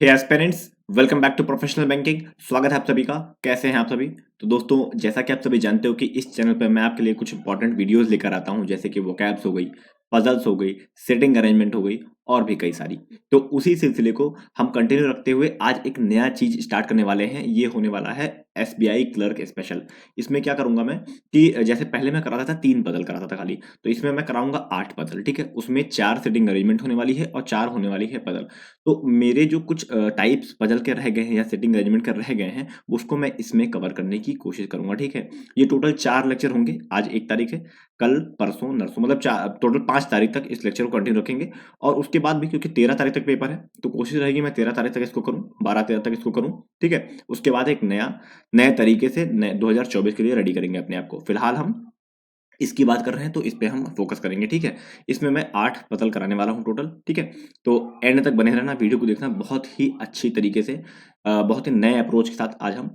Hey aspirants, welcome back to professional banking. स्वागत है आप सभी का। कैसे हैं आप सभी? तो दोस्तों, जैसा कि आप सभी जानते हो कि इस चैनल पर मैं आपके लिए कुछ इंपॉर्टेंट वीडियोस लेकर आता हूं, जैसे कि वोकैब्स हो गई, पजल्स हो गई, सिटिंग अरेंजमेंट हो गई और भी कई सारी। तो उसी सिलसिले को हम कंटिन्यू रखते हुए आज एक नया चीज स्टार्ट करने वाले हैं। ये होने वाला है एसबीआई क्लर्क स्पेशल। इसमें क्या करूंगा मैं कि जैसे पहले मैं कराता था 3 पजल कराता था खाली, तो इसमें मैं कराऊंगा 8 पजल। ठीक है, उसमें 4 सिटिंग अरेंजमेंट होने वाली है और 4 होने वाली है पजल। तो मेरे जो कुछ टाइप्स बदल के रह गए हैं या सेटिंग अरेंजमेंट कर रह गए हैं, उसको मैं इसमें कवर करने की कोशिश करूंगा। ठीक है, ये टोटल 4 लेक्चर होंगे। आज 1 तारीख है, कल परसों नरसों, मतलब टोटल 5 तारीख तक इस लेक्चर को कंटिन्यू रखेंगे। और उसके बाद भी क्योंकि 13 तारीख तक पेपर है, तो कोशिश रहेगी मैं 13 तारीख तक इसको करूँ, 12-13 तक इसको करूँ। ठीक है, उसके बाद एक नए तरीके से 2024 के लिए रेडी करेंगे अपने आप को। फिलहाल हम इसकी बात कर रहे हैं तो इस पे हम फोकस करेंगे। ठीक है, इसमें मैं 8 पजल कराने वाला हूँ टोटल। ठीक है, तो एंड तक बने रहना, वीडियो को देखना बहुत ही अच्छी तरीके से। बहुत ही नए अप्रोच के साथ आज हम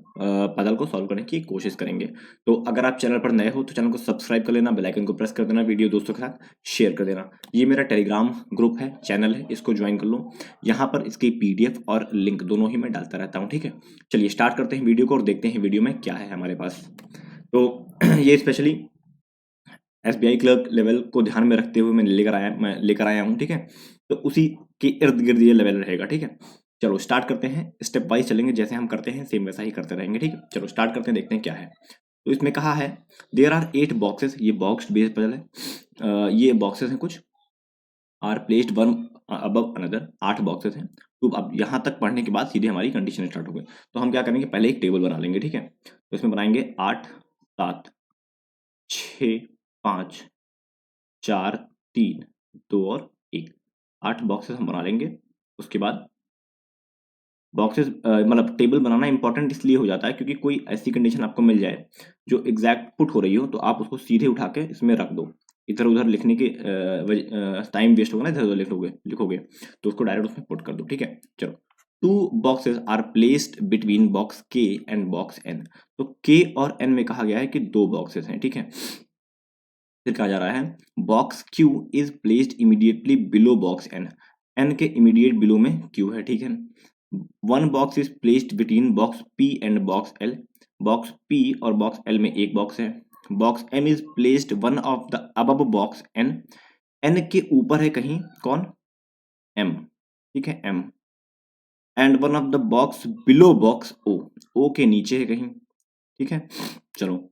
पजल को सॉल्व करने की कोशिश करेंगे। तो अगर आप चैनल पर नए हो तो चैनल को सब्सक्राइब कर लेना, बेल आइकन को प्रेस कर देना, वीडियो दोस्तों के साथ शेयर कर देना। ये मेरा टेलीग्राम ग्रुप है, चैनल है, इसको ज्वाइन कर लो। यहाँ पर इसकी पीडीएफ और लिंक दोनों ही मैं डालता रहता हूँ। ठीक है, चलिए स्टार्ट करते हैं वीडियो को और देखते हैं वीडियो में क्या है हमारे पास। तो ये स्पेशली एसबीआई क्लर्क लेवल को ध्यान में रखते हुए मैं लेकर आया हूँ। ठीक है, तो उसी के इर्द गिर्द ये लेवल रहेगा। ठीक है, चलो स्टार्ट करते हैं। स्टेप वाइज चलेंगे, जैसे हम करते हैं सेम वैसा ही करते रहेंगे। ठीक है, चलो स्टार्ट करते हैं, देखते हैं क्या है। तो इसमें कहा है देयर आर 8 बॉक्सेस। ये बॉक्स बेस्ड पजल है। ये बॉक्सेस हैं कुछ, are placed one above another. 8 boxes हैं। तो अब यहाँ तक पढ़ने के बाद सीधे हमारी कंडीशन स्टार्ट हो गई। तो हम क्या करेंगे, पहले एक टेबल बना लेंगे। ठीक है, तो इसमें बनाएंगे 8, 7, 6, 5, 4, 3, 2 और 1। 8 बॉक्सेस हम बना लेंगे। उसके बाद बॉक्सेस मतलब टेबल बनाना इंपॉर्टेंट इसलिए हो जाता है क्योंकि कोई ऐसी कंडीशन आपको मिल जाए जो एग्जैक्ट पुट हो रही हो, तो आप उसको सीधे उठा के इसमें रख दो। इधर उधर लिखने के टाइम वेस्ट होगा ना, इधर उधर लिखोगे तो उसको डायरेक्ट उसमें पुट कर दो। ठीक है, चलो। 2 boxes are placed between box K and box N. तो के और एन में कहा गया है कि 2 बॉक्सेस हैं। ठीक है, फिर कहा जा रहा है box Q is placed immediately below box N. N के इमीडिएट बिलो में क्यू है। ठीक है, 1 box is placed between box P and box L. Box P और बॉक्स एल में एक बॉक्स है। Box M is placed one of the above box N. N के ऊपर है कहीं कौन, एम। ठीक है, M. And one of the box below box O. O के नीचे है कहीं। ठीक है, चलो।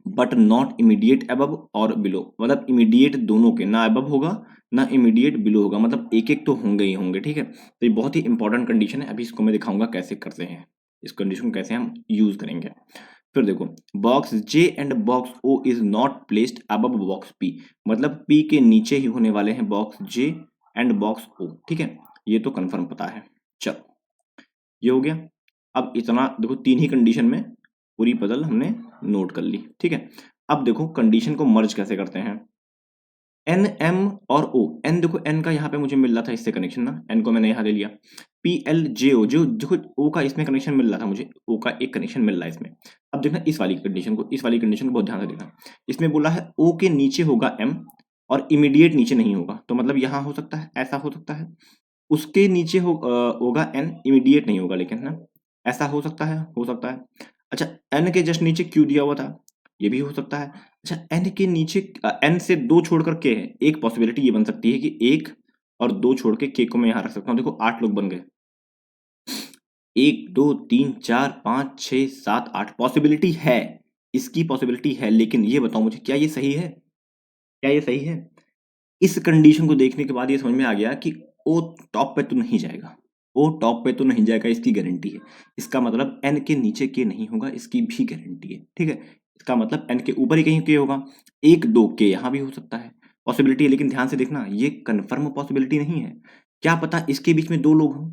बट नॉट इमीडिएट अबव और बिलो, मतलब इमीडिएट दोनों के, ना अबव होगा ना इमीडिएट बिलो होगा, मतलब एक एक तो होंगे ही होंगे। ठीक है, तो ये बहुत ही इंपॉर्टेंट कंडीशन है। अभी इसको मैं दिखाऊंगा कैसे करते हैं, इस कंडीशन को कैसे हम यूज करेंगे। फिर देखो, box J and box O is not placed above box P. मतलब पी के नीचे ही होने वाले हैं box J and box O. ठीक है, ये तो कंफर्म पता है। चलो, ये हो गया। अब इतना देखो, 3 ही कंडीशन में पूरी पजल हमने नोट कर ली। ठीक है, अब देखो कंडीशन को मर्ज कैसे करते हैं। एन, एम और ओ। एन देखो, एन का यहाँ पे मुझे मिल रहा था इससे कनेक्शन ना, एन को मैंने यहाँ ले लिया। पी एल जे ओ, जो देखो ओ का इसमें कनेक्शन मिल रहा था मुझे, ओ का एक कनेक्शन मिल रहा है इसमें। अब देखना इस वाली कंडीशन को, इस वाली कंडीशन को बहुत ध्यान से देखना। इसमें बोला है ओ के नीचे होगा एम और इमीडिएट नीचे नहीं होगा, तो मतलब यहाँ हो सकता है, ऐसा हो सकता है। उसके नीचे होगा एन, इमीडिएट नहीं होगा लेकिन ना, ऐसा हो सकता है, हो सकता है। अच्छा, एन के जस्ट नीचे क्यू दिया हुआ था, ये भी हो सकता है। अच्छा, एन के नीचे एन से 2 छोड़कर के है, एक पॉसिबिलिटी ये बन सकती है कि 1 और 2 छोड़ के के को मैं यहाँ रख सकता हूँ। देखो 8 लोग बन गए, 1 2 3 4 5 6 7 8 पॉसिबिलिटी है, इसकी पॉसिबिलिटी है। लेकिन ये बताओ मुझे, क्या ये सही है? क्या ये सही है? इस कंडीशन को देखने के बाद ये समझ में आ गया कि ओ टॉप पे तो नहीं जाएगा, ओ टॉप पे तो नहीं जाएगा, इसकी गारंटी है। इसका मतलब एन के नीचे के नहीं होगा, इसकी भी गारंटी है। ठीक है, इसका मतलब एन के ऊपर ही कहीं के होगा। 1 2 के यहाँ भी हो सकता है, पॉसिबिलिटी है। लेकिन ध्यान से देखना, ये कंफर्म पॉसिबिलिटी नहीं है। क्या पता इसके बीच में 2 लोग हों,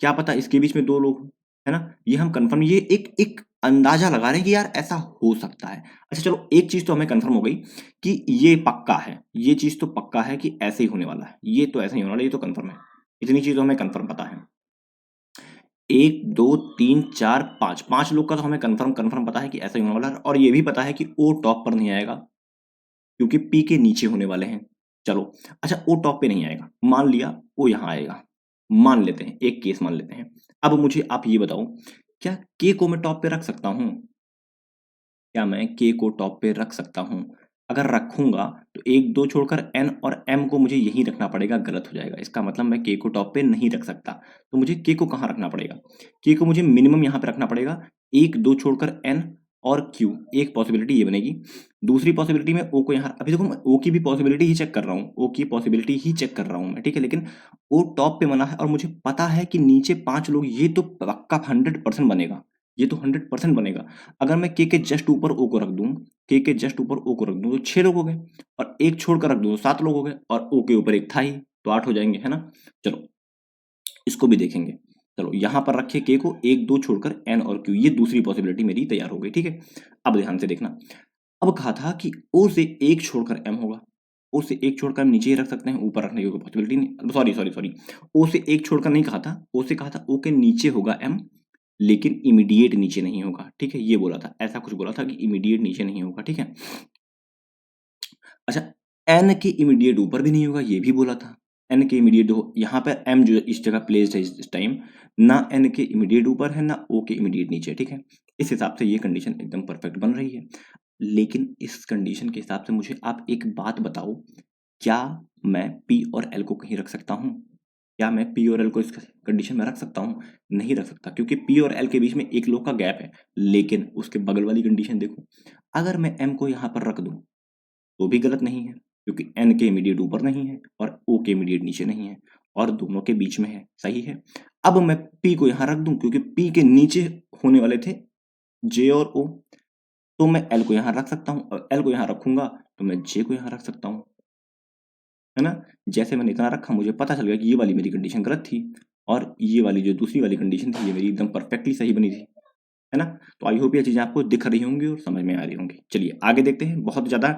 क्या पता इसके बीच में 2 लोग हों, है ना? ये हम कंफर्म, ये एक एक अंदाजा लगा रहे हैं कि यार ऐसा हो सकता है। अच्छा चलो, एक चीज तो हमें कंफर्म हो गई कि ये पक्का है, ये चीज तो पक्का है कि ऐसे ही होने वाला है, ये तो ऐसे ही होने वाला है, ये तो कंफर्म है। इतनी चीज तो हमें कंफर्म पता है। 1 2 3 4 5, 5 लोग का तो हमें कंफर्म कंफर्म पता है कि ऐसा ही होने वाला है। और ये भी पता है कि ओ टॉप पर नहीं आएगा क्योंकि पी के नीचे होने वाले हैं। चलो, अच्छा ओ टॉप पे नहीं आएगा, मान लिया ओ यहाँ आएगा, मान लेते हैं, एक केस मान लेते हैं। अब मुझे आप ये बताओ, क्या के को मैं टॉप पे रख सकता हूँ? क्या मैं के को टॉप पे रख सकता हूँ? अगर रखूंगा तो एक दो छोड़कर एन और एम को मुझे यहीं रखना पड़ेगा, गलत हो जाएगा। इसका मतलब मैं के को टॉप पे नहीं रख सकता। तो मुझे के को कहाँ रखना पड़ेगा? के को मुझे मिनिमम यहाँ पे रखना पड़ेगा, एक दो छोड़कर एन और क्यू। एक पॉसिबिलिटी ये बनेगी। दूसरी पॉसिबिलिटी में ओ को यहाँ, अभी देखो मैं ओ की भी पॉसिबिलिटी ही चेक कर रहा हूँ, ओ की पॉसिबिलिटी ही चेक कर रहा हूँ मैं, ठीक है। लेकिन ओ टॉप पे बना है और मुझे पता है कि नीचे 5 लोग, ये तो पक्का 100% बनेगा, ये तो 100% बनेगा। अगर मैं के जस्ट ऊपर ओ को रख दूं, के जस्ट ऊपर ओ को रख दूं तो 6 लोग हो गए, और एक छोड़कर रख दूं तो 7 लोग हो गए, और ओ के ऊपर एक था ही, तो 8 हो जाएंगे, है ना। चलो इसको भी देखेंगे। चलो यहां पर रखे के को, एक दो छोड़कर एन और क्यू, ये दूसरी पॉसिबिलिटी मेरी तैयार हो गई, ठीक है। अब ध्यान से देखना, अब कहा था कि ओ से एक छोड़कर एम होगा। ओ से एक छोड़कर हम नीचे ही रख सकते हैं, ऊपर रखने की कोई पॉसिबिलिटी नहीं। सॉरी सॉरी सॉरी, ओ से एक छोड़कर नहीं कहा था, ओ से कहा था ओ के नीचे होगा एम, लेकिन इमीडिएट नीचे नहीं होगा, ठीक है। ये बोला था, ऐसा कुछ बोला था कि इमीडिएट नीचे नहीं होगा, ठीक है। अच्छा, एन के इमीडिएट ऊपर भी नहीं होगा, ये भी बोला था। एन के इमीडिएट हो, यहाँ पर एम जो इस जगह प्लेस्ड है इस टाइम, ना एन के इमीडिएट ऊपर है ना ओ के इमीडिएट नीचे, ठीक है। इस हिसाब से ये कंडीशन एकदम परफेक्ट बन रही है। लेकिन इस कंडीशन के हिसाब से मुझे आप एक बात बताओ, क्या मैं पी और एल को कहीं रख सकता हूँ? क्या मैं पी और एल को इस कंडीशन में रख सकता हूँ? नहीं रख सकता, क्योंकि पी और एल के बीच में एक लोग का गैप है। लेकिन उसके बगल वाली कंडीशन देखो, अगर मैं एम को यहाँ पर रख दूं तो भी गलत नहीं है, क्योंकि एन के इमीडिएट ऊपर नहीं है और ओ के इमीडिएट नीचे नहीं है, और दोनों के बीच में है, सही है। अब मैं पी को यहाँ रख दूं, क्योंकि पी के नीचे होने वाले थे जे और ओ, तो मैं एल को यहाँ रख सकता हूँ, और एल को यहाँ रखूंगा तो मैं जे को यहाँ रख सकता हूँ, है ना। जैसे मैंने इतना रखा, मुझे पता चल गया कि ये वाली मेरी कंडीशन गलत थी, और ये वाली जो दूसरी वाली कंडीशन थी ये मेरी एकदम परफेक्टली सही बनी थी, है ना। तो आई होप ये चीज़ें आपको दिख रही होंगी और समझ में आ रही होंगी। चलिए आगे देखते हैं, बहुत ज़्यादा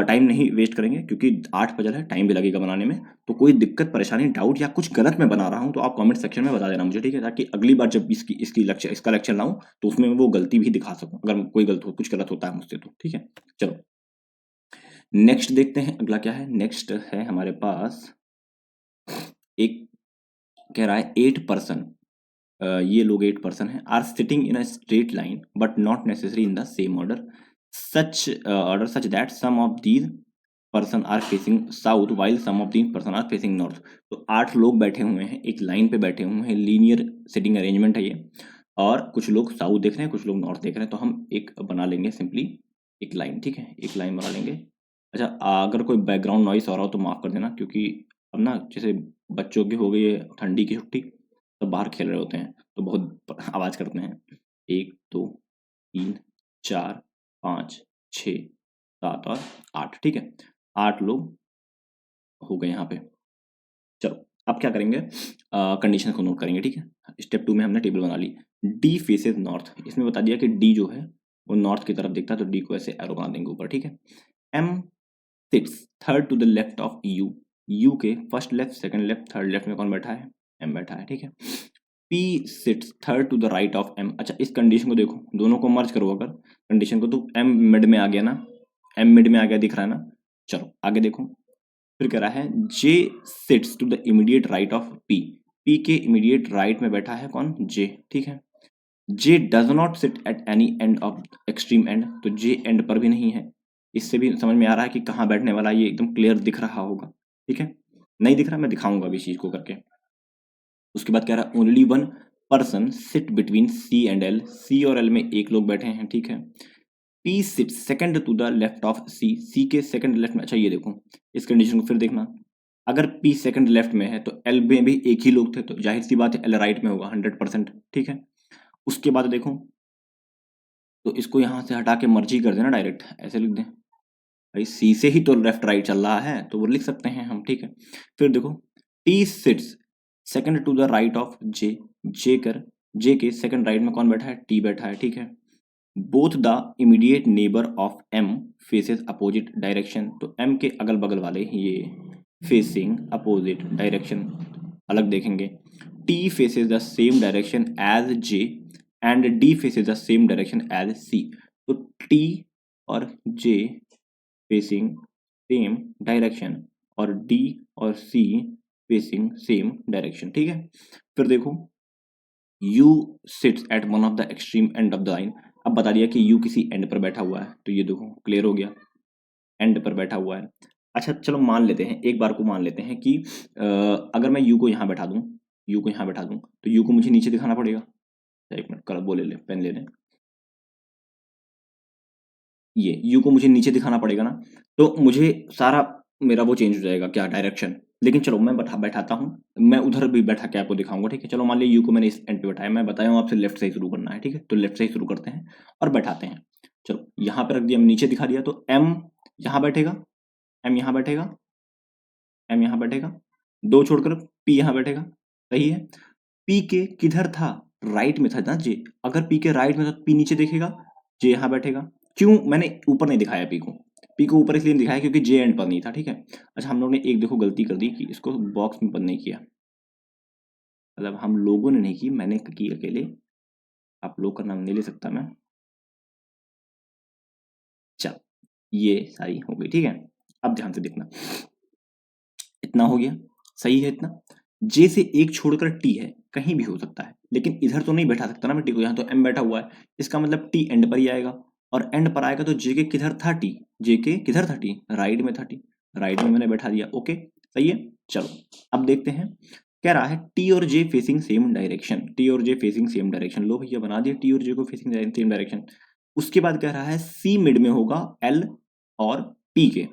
टाइम नहीं वेस्ट करेंगे, क्योंकि 8 बजल है, टाइम भी लगेगा बनाने में। तो कोई दिक्कत परेशानी डाउट या कुछ गलत मैं बना रहा हूँ तो आप कमेंट सेक्शन में बता देना मुझे, ठीक है, ताकि अगली बार जब इसका लेक्चर लाऊं तो उसमें मैं वो गलती भी दिखा सकूं, अगर कोई कुछ गलत होता है मुझसे तो, ठीक है। चलो नेक्स्ट देखते हैं, अगला क्या है। नेक्स्ट है हमारे पास एक, कह रहा है 8 पर्सन, ये लोग 8 पर्सन हैं, are sitting in a straight line but not necessary in the same order, such that some of these person are facing south while some of these person are facing north. तो 8 लोग बैठे हुए हैं, एक line पे बैठे हुए हैं, लीनियर सिटिंग अरेंजमेंट है ये, और कुछ लोग साउथ देख रहे हैं, कुछ लोग नॉर्थ देख रहे हैं। तो हम एक बना लेंगे सिंपली एक लाइन, ठीक है, एक लाइन बना लेंगे। अच्छा, अगर कोई बैकग्राउंड नॉइस आ रहा हो तो माफ़ कर देना, क्योंकि अब ना जैसे बच्चों की हो गई है ठंडी की छुट्टी, तो बाहर खेल रहे होते हैं तो बहुत आवाज़ करते हैं। 1 2 3 4 5 6 7 और 8, ठीक है। 8 लोग हो गए यहाँ पे। चलो अब क्या करेंगे, कंडीशन को नोट करेंगे, ठीक है। स्टेप 2 में हमने टेबल बना ली। डी फेसेस नॉर्थ, इसमें बता दिया कि डी जो है वो नॉर्थ की तरफ दिखता है, तो डी को ऐसे एरो बना देंगे ऊपर, ठीक है। M sits third to the left of U, U के first left second left third left में कौन बैठा है? एम बैठा है, ठीक है। P sits third to the right of M. अच्छा, इस कंडीशन को देखो, दोनों को मर्ज करो अगर कंडीशन को, तो एम मिड में आ गया ना, एम मिड में आ गया, दिख रहा है ना। चलो आगे देखो, फिर कह रहा है J sits to the immediate right of P, P के इमीडिएट राइट में बैठा है कौन? जे, ठीक है। J does not sit at any end of extreme end, तो जे एंड पर भी नहीं है। इससे भी समझ में आ रहा है कि कहाँ बैठने वाला है, ये एकदम क्लियर दिख रहा होगा, ठीक है। नहीं दिख रहा, मैं दिखाऊंगा अभी इस चीज को करके। उसके बाद कह रहा है only one person sit between C and L, C और एल में एक लोग बैठे हैं, ठीक है। P sit second to the left of C, C के सेकंड लेफ्ट में। अच्छा ये देखो, इस कंडीशन को फिर देखना, अगर पी सेकंड लेफ्ट में है तो एल में भी एक ही लोग थे, तो जाहिर सी बात है एल राइट में होगा 100%, ठीक है। उसके बाद देखो, तो इसको यहाँ से हटा के मर्जी कर देना, डायरेक्ट ऐसे लिख दें, भाई सी से ही तो लेफ्ट राइट चल रहा है, तो वो लिख सकते हैं हम, ठीक है। फिर देखो, T sits second to the right of J, J के सेकंड राइट में कौन बैठा है? टी बैठा है, ठीक है। Both the immediate neighbour of M faces opposite direction, तो एम के अगल बगल वाले ये फेसिंग अपोजिट डायरेक्शन अलग देखेंगे। T faces the same direction as J and D faces the same direction as C, तो टी और जे फेसिंग सेम डायरेक्शन, और डी और सी फेसिंग सेम डायरेक्शन, ठीक है। फिर देखो U seats eight one of the extreme end of the line. अब बता दिया कि U किसी एंड पर बैठा हुआ है, तो ये देखो क्लियर हो गया, एंड पर बैठा हुआ है। अच्छा चलो मान लेते हैं, एक बार को मान लेते हैं कि अगर मैं U को यहाँ बैठा दूं, U को यहाँ बैठा दूं, तो U को मुझे नीचे दिखाना पड़ेगा। एक मिनट, कलर वो ले ले, पेन ले लें। ये U को मुझे नीचे दिखाना पड़ेगा ना, तो मुझे सारा मेरा वो चेंज हो जाएगा, क्या डायरेक्शन। लेकिन चलो मैं बैठाता हूँ, मैं उधर भी बैठा के आपको दिखाऊंगा, ठीक है। चलो मान लिया U को मैंने इस एंड पे बैठाया, मैं बताया हूँ आपसे लेफ्ट से ही शुरू करना है, ठीक है। तो लेफ्ट से ही शुरू करते हैं और बैठाते हैं। चलो यहाँ पे रख दिया, नीचे दिखा दिया, तो M यहाँ बैठेगा, M यहाँ बैठेगा, M यहाँ बैठेगा, दो छोड़कर P यहाँ बैठेगा, सही है। P के किधर था, राइट में था ना J। अगर P के राइट में था तो P नीचे देखेगा, J यहाँ बैठेगा। क्यों मैंने ऊपर नहीं दिखाया P को ऊपर इसलिए नहीं दिखाया क्योंकि J एंड पर नहीं था, ठीक है। अच्छा हम लोग ने एक देखो गलती कर दी कि इसको बॉक्स में बंद नहीं किया, मतलब हम लोगों ने नहीं की, मैंने की अकेले, आप लोग का नाम नहीं ले सकता मैं। चल ये सारी हो गई, ठीक है। अब ध्यान से देखना, इतना हो गया, सही है इतना। जे से एक छोड़कर टी है, कहीं भी हो सकता है, लेकिन इधर तो नहीं बैठा सकता ना मैं टी को, यहाँ तो एम बैठा हुआ है, इसका मतलब टी एंड पर ही आएगा, और एंड पर आएगा तो जे के किधर था टी, जे के किधर था टी, राइट में था टी, राइट में मैंने बैठा दिया, ओके सही है। चलो अब देखते हैं, कह रहा है टी और J facing same direction, T और जे फेसिंग सेम डायरेक्शन, लो भैया बना दिया टी और जे को फेसिंग सेम डायरेक्शन। उसके बाद कह रहा है सी मिड में होगा एल और पी के,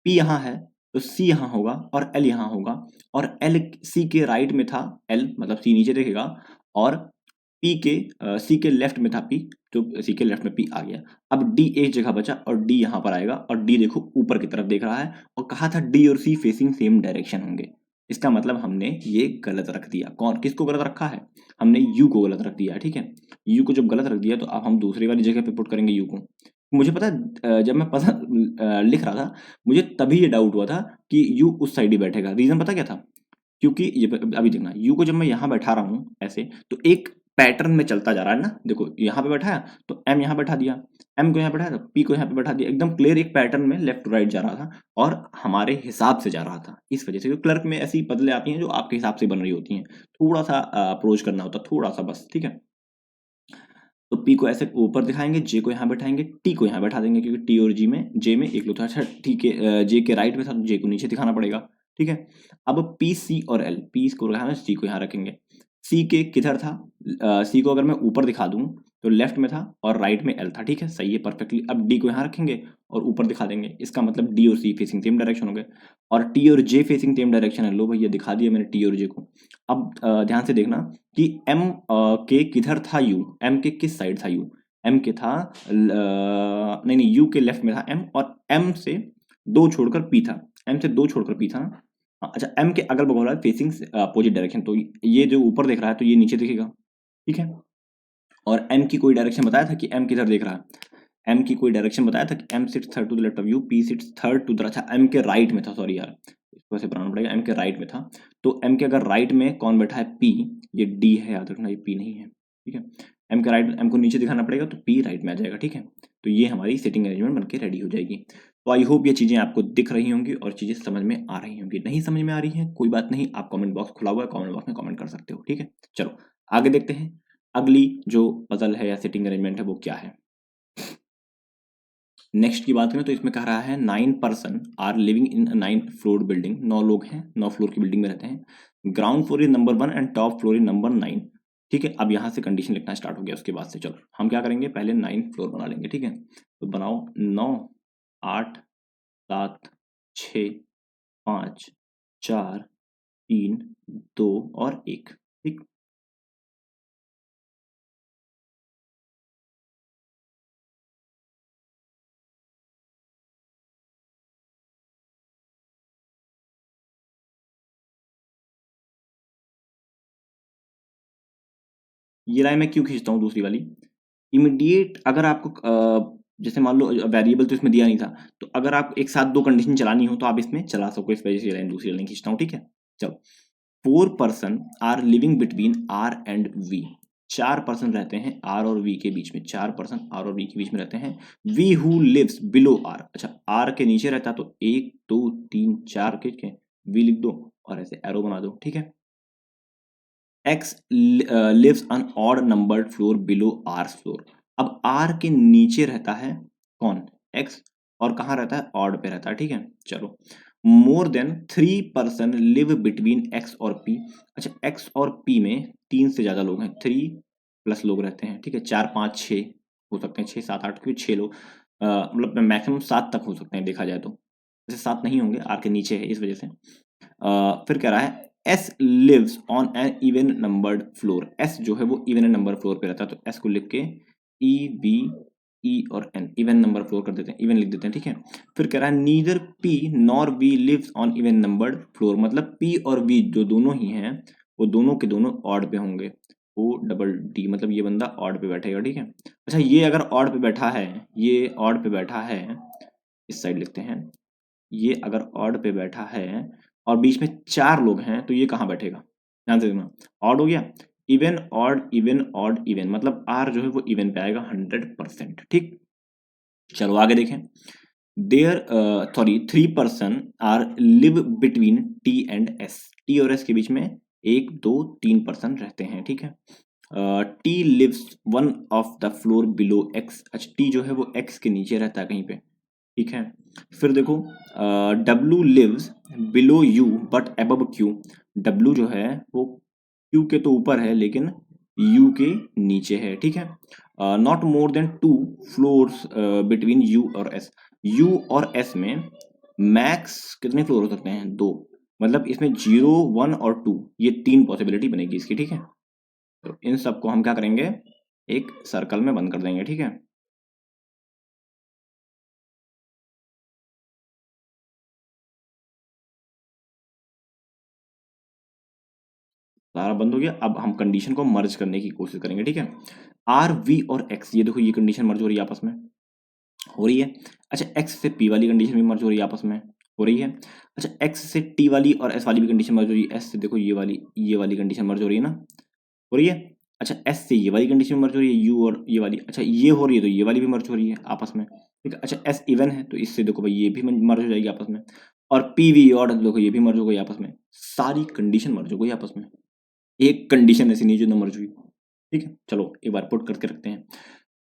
पी यहाँ है तो सी यहाँ होगा और एल यहाँ होगा, और एल सी के राइट में था, एल मतलब सी नीचे देखेगा, और पी के सी के लेफ्ट में था पी, तो सी के लेफ्ट में पी आ गया। अब डी एक जगह बचा और डी यहाँ पर आएगा, और डी देखो ऊपर की तरफ देख रहा है, और कहा था डी और सी फेसिंग सेम डायरेक्शन होंगे, इसका मतलब हमने ये गलत रख दिया। कौन किसको गलत रखा है, हमने यू को गलत रख दिया है, ठीक है। यू को जब गलत रख दिया तो अब हम दूसरी वाली जगह पे पुट करेंगे यू को। मुझे पता है जब मैं लिख रहा था, मुझे तभी ये डाउट हुआ था कि यू उस साइड ही बैठेगा, रीजन पता क्या था, क्योंकि ये अभी देखना, यू को जब मैं यहाँ बैठा रहा हूँ ऐसे, तो एक पैटर्न में चलता जा रहा है ना, देखो यहाँ पे बैठाया तो एम यहाँ बैठा दिया, एम को यहाँ बैठाया तो पी को यहाँ पे बैठा दिया, एकदम क्लियर एक पैटर्न में लेफ्ट टू राइट जा रहा था, और हमारे हिसाब से जा रहा था। इस वजह से क्लर्क में ऐसी बदले आती हैं जो आपके हिसाब से बन रही होती हैं, थोड़ा सा अप्रोच करना होता है, थोड़ा सा बस, ठीक है। तो पी को ऐसे ऊपर दिखाएंगे, जे को यहाँ बैठाएंगे, टी को यहाँ बैठा देंगे, क्योंकि टी और जी में जे में एक लोग था, अच्छा ठीक है, जे के राइट में था तो जे को नीचे दिखाना पड़ेगा, ठीक है। अब पी सी और एल, पी को रखा है, सी को यहाँ रखेंगे। सी के किधर था, सी को अगर मैं ऊपर दिखा दूं तो लेफ्ट में था और राइट में एल था, ठीक है सही है परफेक्टली। अब डी को यहाँ रखेंगे और ऊपर दिखा देंगे, इसका मतलब डी और सी फेसिंग सेम डायरेक्शन हो गए, और टी और जे फेसिंग सेम डायरेक्शन है, लो भैया दिखा दिया मैंने टी और जे को। अब ध्यान से देखना कि एम के किधर था यू, एम के किस साइड था यू, एम के था नहीं नहीं यू के लेफ्ट में था एम, और एम से दो छोड़कर पी था, एम से दो छोड़कर पी था ना। अच्छा एम के अगल बगल है फेसिंग अपोजिट डायरेक्शन, तो ये जो ऊपर देख रहा है तो ये नीचे दिखेगा, ठीक है। और एम की कोई डायरेक्शन बताया था कि एम किधर देख रहा है, एम की कोई डायरेक्शन बताया था कि M sits third to the left of U, P sits third to the, अच्छा एम के राइट में था, सॉरी यार इसको ऐसे बनाना पड़ेगा, एम के राइट में था, तो एम के अगर राइट में कौन बैठा है, पी, ये डी है याद रखना, ये पी नहीं है, ठीक है। एम के राइट, एम को नीचे दिखाना पड़ेगा तो पी राइट में आ जाएगा, ठीक है। तो ये हमारी सेटिंग अरेंजमेंट बनके रेडी हो जाएगी। तो आई होप ये चीज़ें आपको दिख रही होंगी और चीज़ें समझ में आ रही होंगी, नहीं समझ में आ रही हैं कोई बात नहीं, आप कमेंट बॉक्स खुला हुआ है, कमेंट बॉक्स में कमेंट कर सकते हो, ठीक है। चलो आगे देखते हैं, अगली जो पजल है या सेटिंग अरेंजमेंट है वो क्या है। नेक्स्ट की बात करें तो इसमें कह रहा है 9 person are living in 9 floor building, 9 लोग हैं, 9 फ्लोर की बिल्डिंग में रहते हैं, ground floor is number 1 and top floor is number 9, ठीक है। अब यहाँ से कंडीशन लिखना स्टार्ट हो गया, उसके बाद से चलो हम क्या करेंगे, पहले 9 फ्लोर बना लेंगे, ठीक है। तो बनाओ 9 8 7 6 5 4 3 2 और 1, ठीक। ये लाइन मैं क्यों खींचता हूँ दूसरी वाली, इमीडिएट अगर आपको जैसे मान लो वेरिएबल तो इसमें दिया नहीं था, तो अगर आप एक साथ दो कंडीशन चलानी हो तो आप इसमें चला सको, इस वजह से ये लाइन दूसरी लाइन खींचता हूँ, ठीक है। चलो 4 person are living between R and V, 4 person रहते हैं आर और वी के बीच में, 4 पर्सन आर और वी के बीच में रहते हैं। V who lives below R, अच्छा आर के नीचे रहता तो 1 2 3 4 के वी लिख दो, और ऐसे एरो बना दो, ठीक है। X lives on odd numbered floor below R floor. अब आर के नीचे रहता है कौन, एक्स, और कहाँ रहता है, ऑड पे रहता है, ठीक है। चलो, मोर than 3 person live between x और पी। अच्छा, एक्स और पी में 3 से ज्यादा लोग हैं, 3+ लोग रहते हैं, ठीक है। 4 5 6 हो सकते हैं, 6 7 8, क्योंकि 6 लोग मतलब मैक्सिमम 7 तक हो सकते हैं देखा जाए तो, जैसे 7 नहीं होंगे, आर के नीचे है इस वजह से। फिर कह रहा है S lives on an even numbered floor. S जो है वो इवन नंबर फ्लोर पे रहता है, तो एस को लिख के ई वी ई और एन, इवन नंबर फ्लोर कर देते हैं, इवन लिख देते हैं, ठीक है। फिर कह रहा है neither P nor V lives on even numbered floor, मतलब पी और वी जो दोनों ही हैं वो दोनों के दोनों ऑड पे होंगे। ओ डबल डी, मतलब ये बंदा ऑड पे बैठेगा, ठीक है। अच्छा, ये अगर ऑड पे बैठा है, ये ऑड पे बैठा है, इस साइड लिखते हैं, ये अगर ऑड पे बैठा है और बीच में 4 लोग हैं तो ये कहाँ बैठेगा, ध्यान से देखना। ऑड हो गया, even odd even odd even, मतलब आर जो है वो इवन पे आएगा 100%, ठीक। चलो आगे देखें। There sorry 3 person are live between T and S. T और एस के बीच में 1 2 3 पर्सन रहते हैं, ठीक है। T lives one of the floor below X. अच्छा, टी जो है वो एक्स के नीचे रहता है कहीं पे, ठीक है। फिर देखो, W lives below U but above Q. W जो है वो क्यू के तो ऊपर है लेकिन यू के नीचे है, ठीक है। Not more than 2 floors between you और एस। यू और एस में मैक्स कितने फ्लोर हो सकते हैं, 2, मतलब इसमें 0 1 और 2, ये 3 पॉसिबिलिटी बनेगी इसकी, ठीक है। तो इन सबको हम क्या करेंगे, एक सर्कल में बंद कर देंगे, ठीक है। सारा बंद हो गया। अब हम कंडीशन को मर्ज करने की कोशिश करेंगे, ठीक है। आर वी और एक्स, ये देखो ये कंडीशन मर्ज हो रही है आपस में, हो रही है। अच्छा, एक्स से पी वाली कंडीशन भी मर्ज हो रही है आपस में, हो रही है। अच्छा, एक्स से टी वाली और एस वाली भी कंडीशन मर्ज हो रही है। एस से देखो ये वाली कंडीशन मर्ज हो रही है ना, हो रही है। अच्छा, एस से ये वाली कंडीशन मर्ज हो रही है, यू और ये वाली, अच्छा ये हो रही है तो ये वाली भी मर्ज हो रही है आपस में, ठीक है। अच्छा, एस इवन है तो इससे देखो भाई ये भी मर्ज हो जाएगी आपस में, और पी वी और देखो ये भी मर्ज हो गई आपस में, सारी कंडीशन मर्ज हो गई आपस में। एक कंडीशन ऐसी नहीं जो ना मर्ज हुई, ठीक है। चलो एक बार पुट करके रखते हैं।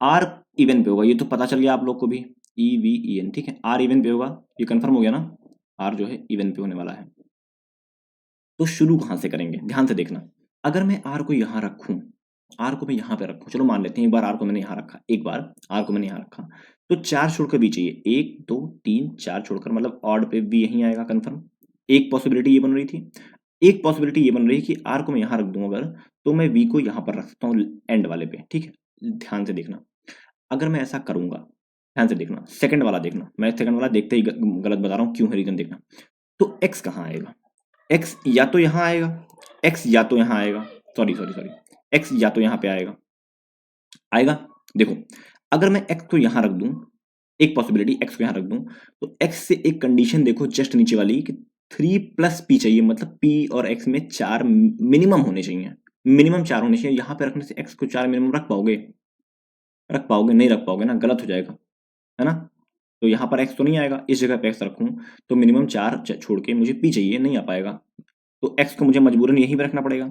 आर इवन पे होगा, ये तो पता चल गया आप लोग को भी, ई वी ई एन, ठीक है। आर इवन पे होगा, ये कंफर्म हो गया ना, आर जो है इवन पे होने वाला है। तो शुरू कहाँ से करेंगे, ध्यान से देखना। अगर मैं आर को यहाँ रखूं, आर को मैं यहाँ पे रखूं, चलो मान लेते हैं एक बार आर को मैंने यहाँ रखा, एक बार आर को मैंने यहाँ रखा, तो 4 छोड़कर भी चाहिए, 1 2 3 4 छोड़कर, मतलब ऑड पे भी यहीं आएगा कंफर्म। एक पॉसिबिलिटी ये बन रही थी, एक पॉसिबिलिटी ये बन रही है कि आर को मैं यहाँ रख दूं अगर, तो मैं वी को यहाँ पर रख सकता हूँ एंड वाले पे, ठीक है। ध्यान से देखना, अगर मैं ऐसा करूंगा, ध्यान से देखना, सेकंड वाला देखना, मैं सेकंड वाला देखते ही गलत बता रहा हूँ, क्यों है रीजन देखना। तो एक्स कहाँ आएगा, एक्स या तो यहाँ आएगा, एक्स या तो यहाँ आएगा, सॉरी सॉरी सॉरी, एक्स या तो यहाँ पे आएगा, आएगा। देखो, अगर मैं एक्स को यहाँ रख दूं, एक पॉसिबिलिटी एक्स को यहाँ रख दूं, तो एक्स से एक कंडीशन देखो जस्ट नीचे वाली कि 3+p चाहिए, मतलब p और x में 4 मिनिमम होने चाहिए, मिनिमम 4 होने चाहिए। यहाँ पे रखने से x को 4 मिनिमम रख पाओगे, रख पाओगे, नहीं रख पाओगे ना, गलत हो जाएगा, है ना। तो यहाँ पर x तो नहीं आएगा, इस जगह पे x रखूं तो मिनिमम 4 छोड़ के मुझे p चाहिए, नहीं आ पाएगा, तो x को मुझे मजबूरन यहीं पे रखना पड़ेगा।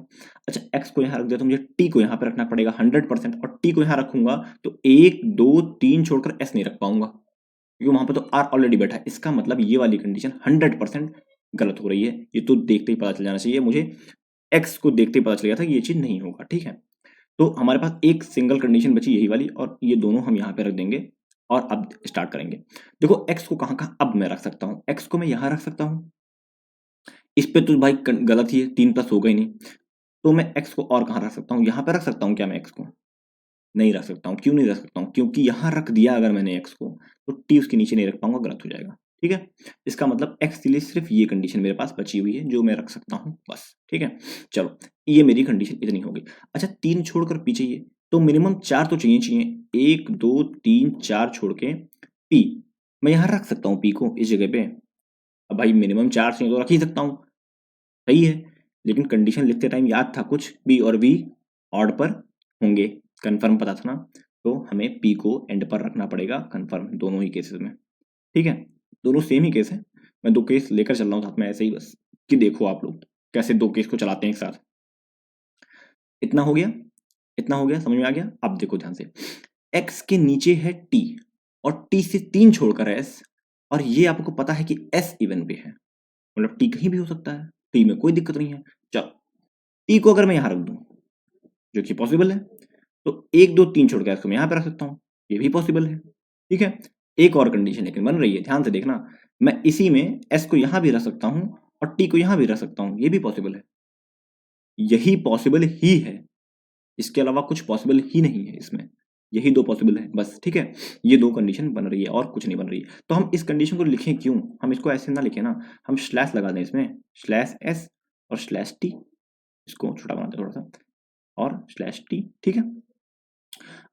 अच्छा, x को यहाँ रख दिया तो मुझे t को यहाँ पे रखना पड़ेगा 100%, और t को यहाँ रखूंगा तो 1 2 3 छोड़कर s नहीं रख पाऊंगा, क्योंकि वहां पे तो r ऑलरेडी बैठा है। इसका मतलब ये वाली कंडीशन 100% गलत हो रही है, ये तो देखते ही पता चल जाना चाहिए मुझे, x को देखते ही पता चल गया था कि ये चीज नहीं होगा, ठीक है। तो हमारे पास एक सिंगल कंडीशन बची यही वाली, और ये दोनों हम यहाँ पे रख देंगे और अब स्टार्ट करेंगे। देखो x को कहाँ कहाँ अब मैं रख सकता हूँ, x को मैं यहाँ रख सकता हूँ, इस पे तो भाई गलत ही है, 3+ होगा ही नहीं, तो मैं x को और कहाँ रख सकता हूँ, यहाँ पे रख सकता हूँ क्या मैं x को, नहीं रख सकता हूँ। क्यों नहीं रख सकता हूँ, क्योंकि यहाँ रख दिया अगर मैंने x को तो t उसके नीचे नहीं रख पाऊंगा, गलत हो जाएगा, ठीक है। इसका मतलब x के लिए सिर्फ ये कंडीशन मेरे पास बची हुई है जो मैं रख सकता हूँ बस, ठीक है। चलो, ये मेरी कंडीशन इतनी होगी। अच्छा, 3 छोड़कर p चाहिए, तो मिनिमम 4 तो चाहिए चाहिए, 1 2 3 4 छोड़ के p, मैं यहाँ रख सकता हूँ p को इस जगह पे। अब भाई मिनिमम 4 चाहिए तो रख ही सकता हूँ, सही है, लेकिन कंडीशन लिखते टाइम याद था कुछ b और v ऑड पर होंगे, कंफर्म पता था ना, तो हमें p को एंड पर रखना पड़ेगा कंफर्म, दोनों ही केसेस में, ठीक है। दोनों सेम ही केस है, मैं 2 केस लेकर चल रहा हूँ साथ में ऐसे ही बस, कि देखो आप लोग। कैसे दो केस को चलाते हैं एक साथ। इतना हो गया, इतना हो गया, समझ में आ गया। अब देखो ध्यान से, x के नीचे है t और t से 3 छोड़कर है s, और ये आपको पता है कि s इवन पे है, मतलब t कहीं भी हो सकता है, t में कोई दिक्कत नहीं है। चलो t को अगर मैं यहां रख दूं, जो कि पॉसिबल है, तो 1 2 3 छोड़ के इसको मैं यहां पे रख सकता हूं, ये भी पॉसिबल है। ठीक है, एक और कंडीशन लेकिन बन रही है, ध्यान से देखना, मैं इसी में s को यहां भी रख सकता हूं और t को यहां भी रख सकता हूं, ये भी पॉसिबल है। यही पॉसिबल ही है, इसके अलावा कुछ पॉसिबल ही नहीं है इसमें, यही दो पॉसिबल है बस। ठीक है, ये दो कंडीशन बन रही है और कुछ नहीं बन रही है। तो हम इस कंडीशन को लिखें क्यों, हम इसको ऐसे ना लिखें ना, हम स्लैश लगा दें इसमें, स्लैश एस और स्लैश टी, इसको छोटा बनाते हैं थोड़ा सा, और स्लैश टी। ठीक है,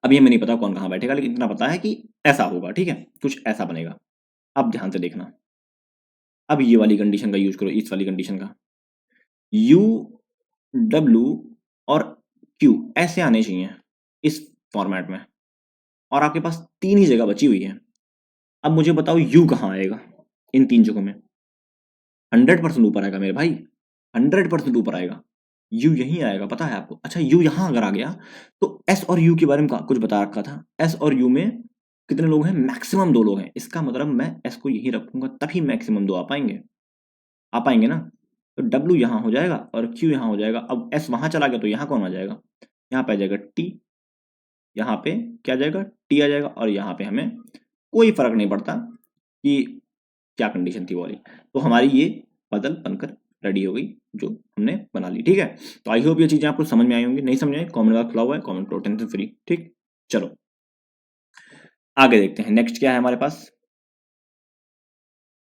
अब ये मैं नहीं पता कौन कहाँ बैठेगा, लेकिन इतना पता है कि ऐसा होगा। ठीक है, कुछ ऐसा बनेगा। अब ध्यान से देखना, अब ये वाली कंडीशन का यूज करो, इस वाली कंडीशन का, यू डब्ल्यू और क्यू ऐसे आने चाहिए इस फॉर्मेट में, और आपके पास 3 ही जगह बची हुई है। अब मुझे बताओ यू कहाँ आएगा इन 3 जगहों में। 100% ऊपर आएगा मेरे भाई, 100% ऊपर आएगा। यू यहीं आएगा, पता है आपको। अच्छा, यू यहां अगर आ गया तो एस और यू के बारे में कुछ बता रखा था, एस और यू में कितने लोग हैं, मैक्सिमम 2 लोग हैं। इसका मतलब मैं एस को यहीं रखूंगा तभी मैक्सिमम 2 आ पाएंगे ना। तो डब्ल्यू यहां हो जाएगा और क्यू यहां हो जाएगा। अब एस वहां चला गया तो यहां कौन आ जाएगा, यहाँ पे आ जाएगा टी, यहाँ पे क्या आ जाएगा, टी आ जाएगा, और यहाँ पे हमें कोई फर्क नहीं पड़ता कि क्या कंडीशन थी वो वाली। तो हमारी ये पजल बनकर रेडी हो गई, जो हमने बना ली। ठीक है, तो आई होप ये चीजें आपको समझ में आई होंगी। नहीं समझ आई, कमेंट बॉक्स खुला हुआ है, कमेंट करो, टेंशन फ्री। ठीक, चलो आगे देखते हैं, नेक्स्ट क्या है हमारे पास।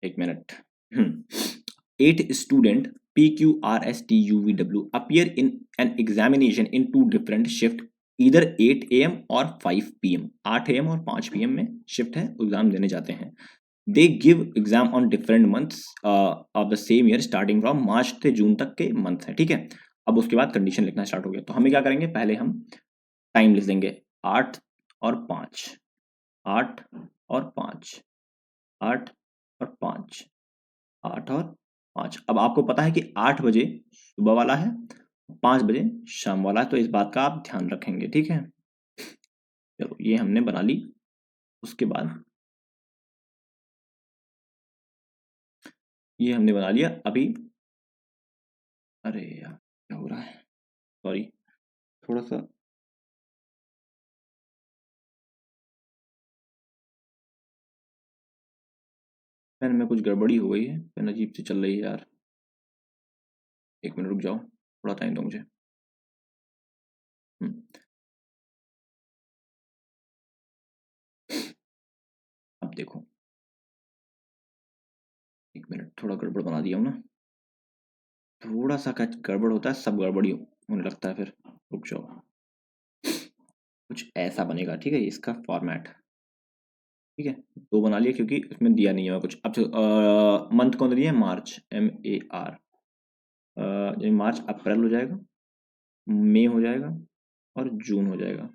एक minute. 8 student PQRSTUVW appear in an examination in 2 different shift, either 8 AM और 5 PM। 8 AM और 5 PM में शिफ्ट है, एग्जाम देने जाते हैं। They give exam on different months of the same year, starting from March से जून तक के मंथ है। ठीक है, अब उसके बाद कंडीशन लिखना स्टार्ट हो गया, तो हमें क्या करेंगे, पहले हम टाइम लिख देंगे, 8 और 5, 8 और 5, 8 और 5, 8 और 5। अब आपको पता है कि 8 बजे सुबह वाला है, 5 बजे शाम वाला है, तो इस बात का आप ध्यान रखेंगे। ठीक है, चलो ये हमने बना ली। उसके बाद ये हमने बना लिया। अभी अरे यार क्या हो रहा है, सॉरी, थोड़ा सा पेन में कुछ गड़बड़ी हो गई है, पेन अजीब सी चल रही है यार। एक मिनट रुक जाओ, थोड़ा टाइम दो मुझे। हम्म, अब देखो, एक मिनट, थोड़ा गड़बड़ बना दिया हूँ ना, थोड़ा सा क्या गड़बड़ होता है, सब गड़बड़ी होने लगता है फिर। रुक जाओ, कुछ ऐसा बनेगा। ठीक है, इसका फॉर्मेट, ठीक है, दो बना लिया क्योंकि इसमें दिया नहीं है कुछ। अब मंथ कौन सा दिया है, मार्च, MAR, मार्च अप्रैल हो जाएगा, मई हो जाएगा, और जून हो जाएगा।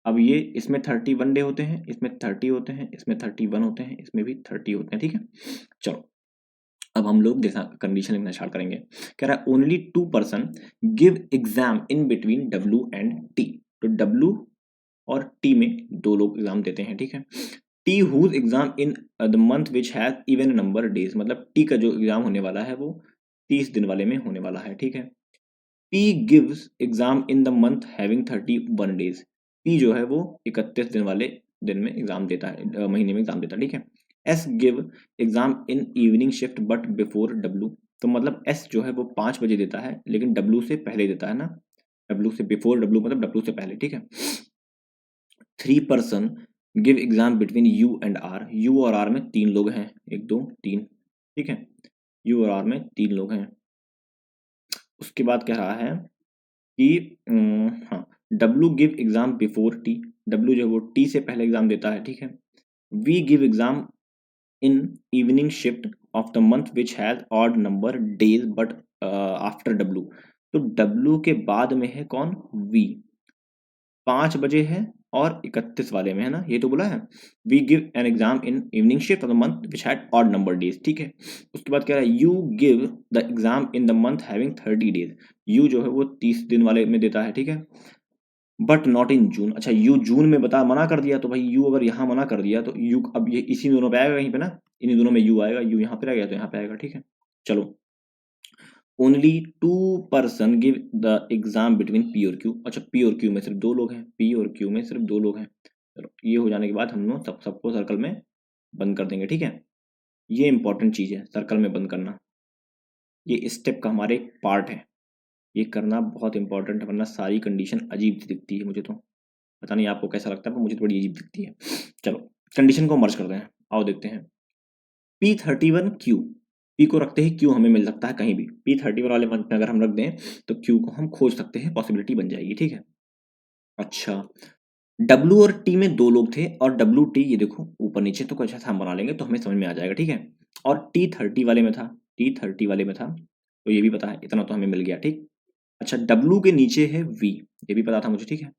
अब ये इसमें 31 डे होते हैं, इसमें 30 होते हैं, इसमें 31 होते हैं, इसमें भी 30 होते हैं। ठीक है, चलो अब हम लोग देखना कंडीशन लिखना स्टार्ट करेंगे। कह रहा है only 2 person give exam in between W and T। तो W और T में 2 लोग एग्जाम देते हैं। ठीक है, T whose exam in the month which has even number days, मतलब T का जो एग्जाम होने वाला है वो 30 दिन वाले में होने वाला है। ठीक है, P gives exam in the month having 31 days. P जो है वो 31 दिन वाले दिन में एग्जाम देता है, महीने में एग्जाम देता है। ठीक है, S give exam in evening shift but before W। तो मतलब S जो है वो 5 बजे देता है, लेकिन W से पहले देता है ना, W से बिफोर, W मतलब W से पहले। ठीक है, 3 person give exam between U and R। U और R में 3 लोग हैं, 1 2 3। ठीक है, U और R में 3 लोग हैं। उसके बाद कह रहा है कि हाँ, W give exam before T। W जो है वो T से पहले एग्जाम देता है। ठीक है, V give exam in evening shift of the month which has odd number days but after W। तो W के बाद में है कौन, V। 5 बजे है और 31 वाले में है ना, ये तो बोला है। V give an exam in evening shift of the month which had odd number days, ठीक है। उसके बाद कह रहा है U give the exam in the month having 30 days. U जो है वो 30 दिन वाले में देता है, ठीक है। बट नॉट इन जून। अच्छा, यू जून में बता मना कर दिया, तो भाई यू अगर यहाँ मना कर दिया तो यू अब ये इसी दोनों पे आएगा कहीं पे ना, इन्हीं दोनों में यू आएगा, यू यहाँ पे रह गया तो यहाँ पे आएगा, ठीक है। चलो, only 2 person give the exam between P और क्यू। अच्छा, पी और क्यू में सिर्फ 2 लोग हैं, पी और क्यू में सिर्फ 2 लोग हैं। चलो, ये हो जाने के बाद हम लोग सबको सर्कल में बंद कर देंगे, ठीक है। ये इंपॉर्टेंट चीज है, सर्कल में बंद करना, ये स्टेप का हमारे एक पार्ट है, ये करना बहुत इंपॉर्टेंट है, वरना सारी कंडीशन अजीब सी दिखती है मुझे तो। पता नहीं आपको कैसा लगता है, पर मुझे तो बड़ी अजीब दिखती है। चलो, कंडीशन को मर्ज करते हैं, आओ देखते हैं। P31 Q, P को रखते ही Q हमें मिल सकता है कहीं भी। P31 वाले मंथ में अगर हम रख दें तो Q को हम खोज सकते हैं, पॉसिबिलिटी बन जाएगी, ठीक है। अच्छा, W और T में 2 लोग थे, और WT ये देखो ऊपर नीचे तो कुछ ऐसा हम बना लेंगे तो हमें समझ में आ जाएगा, ठीक है। और T30 वाले में था, T30 वाले में था, तो ये भी पता है, इतना तो हमें मिल गया, ठीक। अच्छा, W के नीचे है V, ये भी पता था मुझे, ठीक है।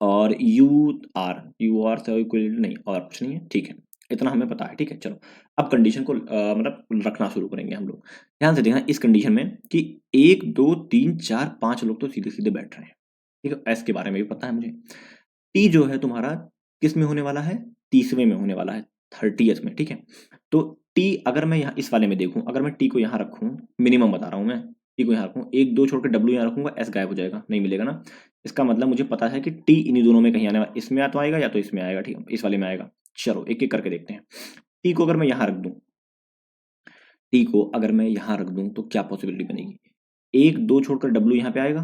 और यू आर से कोई नहीं, और कुछ नहीं है, ठीक है। इतना हमें पता है, ठीक है। चलो, अब कंडीशन को मतलब रखना शुरू करेंगे हम लोग। ध्यान से देखना इस कंडीशन में कि 1 2 3 4 5 लोग तो सीधे सीधे बैठ रहे हैं, ठीक है। एस के बारे में भी पता है मुझे। टी जो है तुम्हारा किस में होने वाला है, 30वें में होने वाला है, 30th में, ठीक है। तो टी अगर मैं यहाँ इस वाले में देखूं, अगर मैं टी को यहाँ रखूं, मिनिमम बता रहा हूं मैं, टी को यहाँ रखूं, 1 2 छोड़कर डब्ल्यू यहाँ रखूंगा, एस गायब हो जाएगा, नहीं मिलेगा ना। इसका मतलब मुझे पता है कि टी इन्हीं दोनों में कहीं आने वाला, इसमें या तो आएगा या तो इसमें आएगा, ठीक है, इस वाले में आएगा। चलो, एक एक करके देखते हैं। टी को अगर मैं यहाँ रख दूं, टी को अगर मैं यहाँ रख दूं तो क्या पॉसिबिलिटी बनेगी। 1 2 छोड़कर डब्ल्यू यहाँ पे आएगा,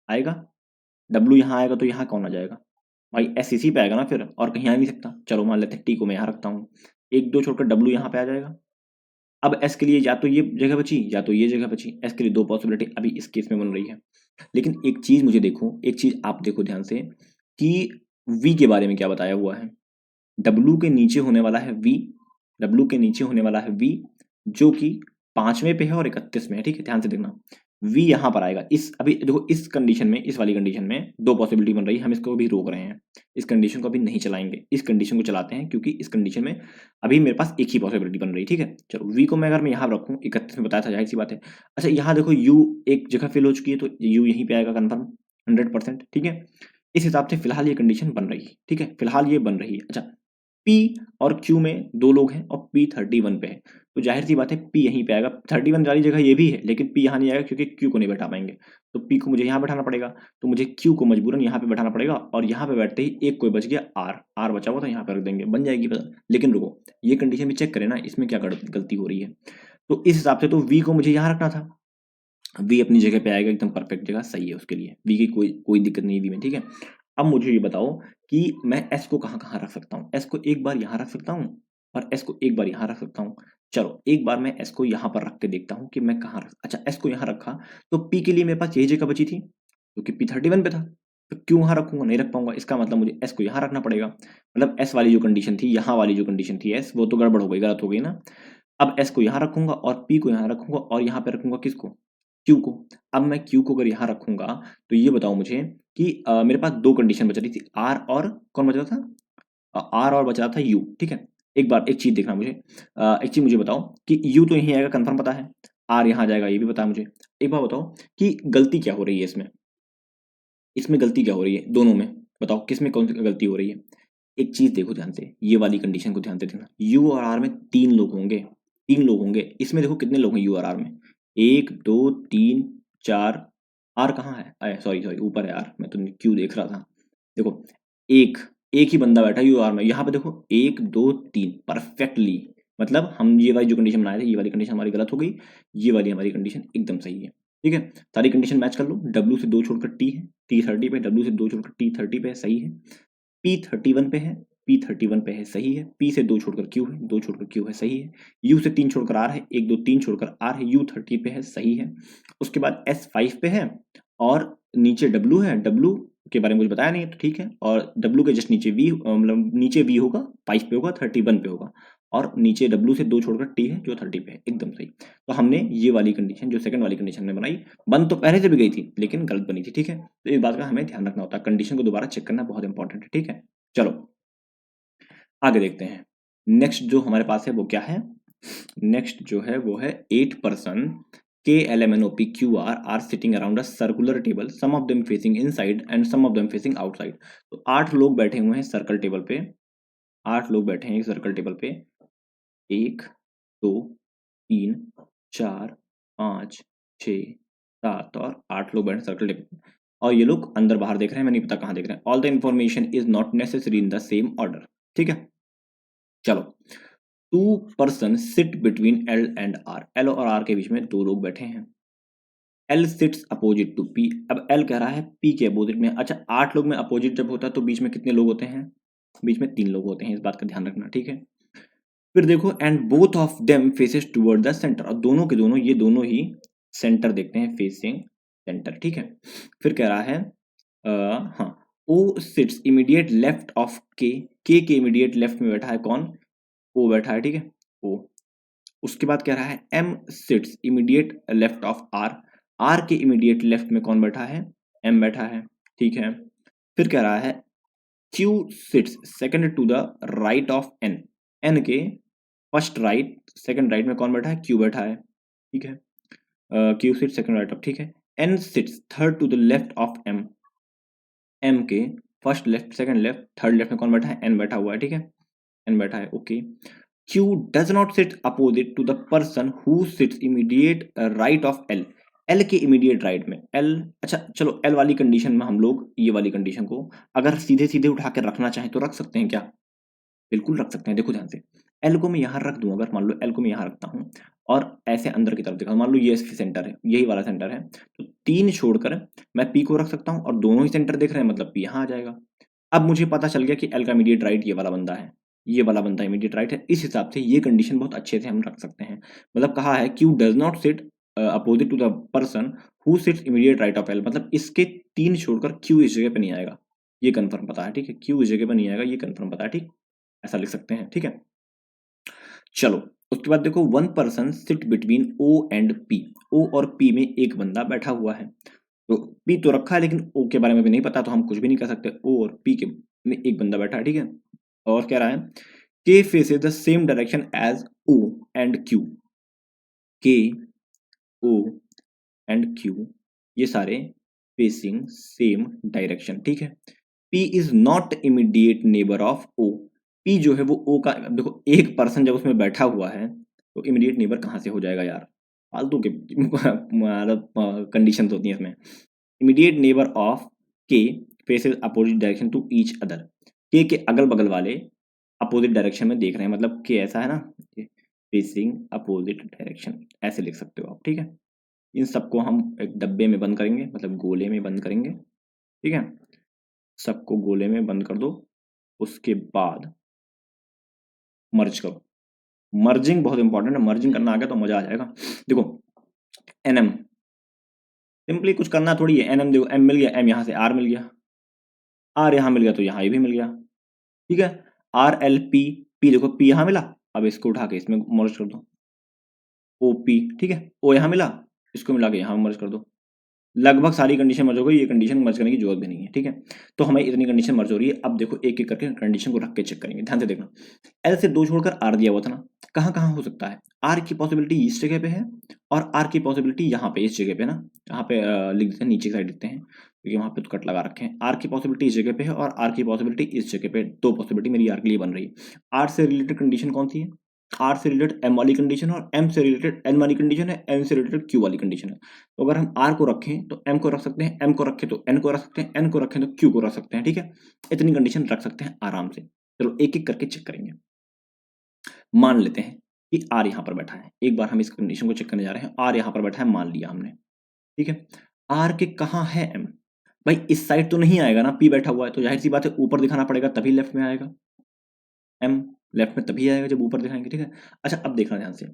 आएगा। डब्ल्यू यहाँ आएगा तो यहाँ कौन आ जाएगा भाई, एस इसी पे आएगा ना फिर, और कहीं आ नहीं सकता। चलो, मान लेते हैं टी को मैं यहाँ रखता हूँ, 1 2 छोड़कर डब्ल्यू यहाँ पे आ जाएगा। अब एस के लिए या तो ये जगह बची या तो ये जगह बची, एस के लिए 2 पॉसिबिलिटी अभी इस केस में बन रही है। लेकिन एक चीज मुझे देखो, एक चीज आप देखो ध्यान से कि वी के बारे में क्या बताया हुआ है। डब्ल्यू के नीचे होने वाला है वी, डब्ल्यू के नीचे होने वाला है वी, जो कि 5वें पे है और 31 में है, ठीक है। ध्यान से देखना, वी यहाँ पर आएगा। इस अभी देखो इस कंडीशन में, इस वाली कंडीशन में 2 पॉसिबिलिटी बन रही है, हम इसको भी रोक रहे हैं, इस कंडीशन को अभी नहीं चलाएंगे, इस कंडीशन को चलाते हैं, क्योंकि इस कंडीशन में अभी मेरे पास एक ही पॉसिबिलिटी बन रही है, ठीक है। चलो, वी को मैं अगर मैं यहाँ रखूँ, 31 में बताया था, जाहिर सी बात है। अच्छा, यहाँ देखो यू एक जगह फिल हो चुकी है, तो यू यहीं पे आएगा कन्फर्म 100%, ठीक है। इस हिसाब से फिलहाल ये कंडीशन बन रही है, ठीक है, फिलहाल ये बन रही है। अच्छा, पी और क्यू में 2 लोग हैं और पी 31 पे है, तो जाहिर सी बात है पी यहीं पे आएगा। 31 वाली जगह ये भी है, लेकिन पी यहाँ नहीं आएगा क्योंकि क्यू को नहीं बैठा पाएंगे, तो पी को मुझे यहाँ बैठाना पड़ेगा, तो मुझे क्यू को मजबूरन यहाँ पे बैठाना पड़ेगा, और यहाँ पे बैठते ही एक कोई बच गया, आर, आर बचा हुआ तो यहाँ पे रख देंगे, बन जाएगी पता। लेकिन रुको, ये कंडीशन भी चेक करें ना, इसमें क्या गलती हो रही है। तो इस हिसाब से तो वी को मुझे यहाँ रखना था, वी अपनी जगह पे आएगा, एकदम परफेक्ट जगह सही है उसके लिए, वी की कोई कोई दिक्कत नहीं वी में, ठीक है। अब मुझे ये बताओ कि मैं एस को कहाँ कहाँ रख सकता हूँ। एस को एक बार यहाँ रख सकता हूँ, और एस को एक बार यहाँ रख सकता हूँ। चलो, एक बार मैं एस को यहाँ पर रख के देखता हूँ कि मैं कहाँ रख, अच्छा एस को यहाँ रखा तो पी के लिए मेरे पास यही जगह बची थी, क्योंकि पी 31 पे था, तो क्यों वहाँ रखूंगा, नहीं रख पाऊंगा। इसका मतलब मुझे एस को यहाँ रखना पड़ेगा, मतलब एस वाली जो कंडीशन थी, यहाँ वाली जो कंडीशन थी एस, वो तो गड़बड़ हो गई, गलत हो गई ना। अब एस को यहाँ रखूंगा और पी को यहाँ रखूंगा, और यहाँ पे रखूंगा किसको, क्यू को। अब मैं क्यू को अगर यहाँ रखूंगा तो ये बताओ मुझे कि मेरे पास 2 कंडीशन बच रही थी, आर और कौन बच रहा था, आर और बच रहा था यू, ठीक है। एक बार एक चीज देखना मुझे, एक चीज मुझे बताओ कि यू तो यहीं आएगा कन्फर्म पता है, आर यहाँ जाएगा ये भी पता है मुझे। एक बार बताओ कि गलती क्या हो रही है इसमें, इसमें गलती क्या हो रही है दोनों में, बताओ किसमें कौन सी गलती हो रही है। एक चीज देखो ध्यान से, ये वाली कंडीशन को ध्यान से देखना, यू और आर में 3 लोग होंगे, 3 लोग होंगे। इसमें देखो कितने लोग हैं यू और आर में, 1 2 3 4, आर कहाँ है, सॉरी सॉरी ऊपर है आर, मैं तो क्यू देख रहा था। देखो, एक एक ही बंदा बैठा है यू आर में, यहाँ पे देखो 1 2 3 परफेक्टली, मतलब हम ये वाली जो कंडीशन बनाए थे, ये वाली कंडीशन हमारी गलत हो गई, ये वाली हमारी कंडीशन एकदम सही है, ठीक है। सारी कंडीशन मैच कर लो, डब्ल्यू से 2 छोड़कर टी है, टी 30 पे, डब्ल्यू से 2 छोड़कर टी 30 पे है, सही है। पी 31 पे है, पी 31 पे है, सही है। पी से 2 छोड़कर क्यू है, 2 छोड़कर क्यू है, सही है। यू से 3 छोड़कर आर है, 1 2 3 छोड़कर आर है, यू 30 पे है, सही है। उसके बाद एस 5 पे है, और नीचे डब्ल्यू है, डब्ल्यू के बारे में मुझे बताया नहीं है तो ठीक है, और डब्ल्यू के जस्ट नीचे वी, मतलब नीचे वी होगा, 5 पे होगा, 31 पे होगा, और नीचे W से 2 छोड़कर T है जो 30 पे है, एकदम सही। तो हमने ये वाली कंडीशन जो सेकंड वाली कंडीशन में बनाई, बन तो पहले से भी गई थी लेकिन गलत बनी थी, ठीक है। तो इस बात का हमें ध्यान रखना होता है, कंडीशन को दोबारा चेक करना बहुत इंपॉर्टेंट है, ठीक है। चलो आगे देखते हैं। नेक्स्ट जो हमारे पास है वो क्या है, नेक्स्ट जो है वो है 8 person KLMNOPQR are sitting around a circular table, some of them facing inside and some of them facing outside. तो 8 लोग बैठे हुए हैं सर्कल टेबल पे, 8 लोग बैठे हैं सर्कल टेबल पे, 1 2 3 4 5 6 7 और 8 लोग बैठे सर्कल टेबल पे, और ये लोग अंदर बाहर देख रहे हैं, मैं नहीं पता कहाँ देख रहे हैं। All the information is not necessary in the same order, ठीक है। चलो, 2 person sit between L and R, L और R के बीच में 2 लोग बैठे हैं। L sits opposite to P, अब L कह रहा है P के अपोजिट में। अच्छा, 8 लोग में अपोजिट जब होता है तो बीच में कितने लोग होते हैं, बीच में 3 लोग होते हैं, इस बात का ध्यान रखना, ठीक है। फिर देखो, and both of them faces toward the centre, और दोनों के दोनों, ये दोनों ही सेंटर देखते हैं, फेसिंग सेंटर, ठीक है। फिर कह रहा है हाँ, O sits immediate left of K, K के इमीडिएट लेफ्ट में बैठा है कौन, O बैठा है, ठीक है, O। उसके बाद कह रहा है M sits immediate left of R, R के इमीडिएट लेफ्ट में कौन बैठा है, M बैठा है, ठीक है। फिर कह रहा है Q sits second to the right of N, N के फर्स्ट राइट सेकंड राइट में कौन बैठा है, Q बैठा है, ठीक है। Q sits second right of, ठीक है। N sits third to the left of M, M के first left second left third left में कौन बैठा है, N बैठा हुआ है, ठीक है, N बैठा है, okay. Q does not sit opposite to the person who sits immediate right of L, L के immediate right में L। अच्छा चलो, L वाली कंडीशन में हम लोग ये वाली कंडीशन को अगर सीधे सीधे उठा के रखना चाहें तो रख सकते हैं क्या, बिल्कुल रख सकते हैं। देखो ध्यान से, L को मैं यहाँ रख दूं, अगर मान लो L को मैं यहाँ रखता हूँ और ऐसे अंदर की तरफ देखा, मान लो ये इसकी सेंटर है, यही वाला सेंटर है, तो 3 छोड़कर मैं P को रख सकता हूँ और दोनों ही सेंटर देख रहे हैं, मतलब P यहाँ आ जाएगा। अब मुझे पता चल गया कि L का इमीडिएट राइट ये वाला बंदा है, ये वाला बंदा इमीडिएट राइट है, इस हिसाब से ये कंडीशन बहुत अच्छे से हम रख सकते हैं। मतलब कहा है Q does not sit opposite to the person who sits immediate right of L, मतलब इसके 3 छोड़कर Q इस जगह पे नहीं आएगा, ये कंफर्म पता है, ठीक है। Q इस जगह पे नहीं आएगा, ये कंफर्म पता है, ठीक, ऐसा लिख सकते हैं, ठीक है। चलो उसके बाद देखो, 1 person sit between O and P, O और P में एक बंदा बैठा हुआ है। तो P तो रखा है लेकिन O के बारे में भी नहीं पता, तो हम कुछ भी नहीं कर सकते। O और P के में एक बंदा बैठा है, ठीक है। और कह रहा है K faces the same direction as O and Q, K, O and Q ये सारे फेसिंग सेम डायरेक्शन, ठीक है। P is not immediate neighbour of O, P जो है वो O का, देखो एक पर्सन जब उसमें बैठा हुआ है तो इमीडिएट नेबर कहाँ से हो जाएगा यार, फालतू के मतलब कंडीशंस होती हैं इसमें। Immediate neighbour of K faces opposite direction to each other, K के अगल बगल वाले अपोजिट डायरेक्शन में देख रहे हैं, मतलब K ऐसा है ना, फेसिंग अपोजिट डायरेक्शन, ऐसे लिख सकते हो आप, ठीक है। इन सबको हम एक डब्बे में बंद करेंगे, मतलब गोले में बंद करेंगे, ठीक है। सबको गोले में बंद कर दो, उसके बाद मर्ज करो। मर्जिंग बहुत इंपॉर्टेंट है, मर्जिंग करना आ गया तो मजा आ जाएगा। देखो एनएम, सिंपली कुछ करना थोड़ी है, एनएम देखो, एम मिल गया, एम यहाँ से आर मिल गया, आर यहाँ मिल गया तो यहाँ ये भी मिल गया, ठीक है। आर एल पी, पी देखो पी यहाँ मिला, अब इसको उठा के इसमें मर्ज कर दो, ओ पी, ठीक है। ओ यहाँ मिला, इसको मिला के यहाँ मर्ज कर दो, लगभग सारी कंडीशन मर्ज हो गई, ये कंडीशन मर्ज करने की जरूरत भी नहीं है, ठीक है। तो हमें इतनी कंडीशन मर्ज हो रही है। अब देखो एक एक करके कंडीशन को रख के चेक करेंगे, ध्यान से देखना। एल से 2 छोड़कर आर दिया हुआ था ना, कहाँ कहाँ हो सकता है, आर की पॉसिबिलिटी इस जगह पे है और आर की पॉसिबिलिटी यहाँ पे इस जगह पे ना, यहाँ पे लिख देते हैं, नीचे साइड लिखते हैं क्योंकि वहाँ पे तो कट लगा रखे हैं। आर की पॉसिबिलिटी इस जगह पे है और आर की पॉसिबिलिटी इस जगह पे, 2 पॉसिबिलिटी मेरी आर के लिए बन रही है। आर से रिलेटेड कंडीशन कौन सी है, आर से रिलेटेड एम वाली कंडीशन है और एम से रिलेटेड एन वाली कंडीशन है, एन से रिलेटेड क्यू वाली कंडीशन है। तो अगर हम आर को रखें तो एम को रख सकते हैं, एम को रखें तो एन को रख सकते हैं, एन को रखें तो क्यू को रख सकते हैं, ठीक है। इतनी कंडीशन रख सकते हैं आराम से। चलो एक एक करके चेक करेंगे। मान लेते हैं कि आर यहाँ पर बैठा है, एक बार हम इस कंडीशन को चेक करने जा रहे हैं। आर यहाँ पर बैठा है, मान लिया हमने, ठीक है। आर के कहाँ है एम, भाई इस साइड तो नहीं आएगा ना, पी बैठा हुआ है तो जाहिर सी बात है ऊपर दिखाना पड़ेगा तभी लेफ्ट में आएगा, एम लेफ्ट में तभी आएगा जब ऊपर दिखाएंगे, ठीक है। अच्छा अब देखना ध्यान से,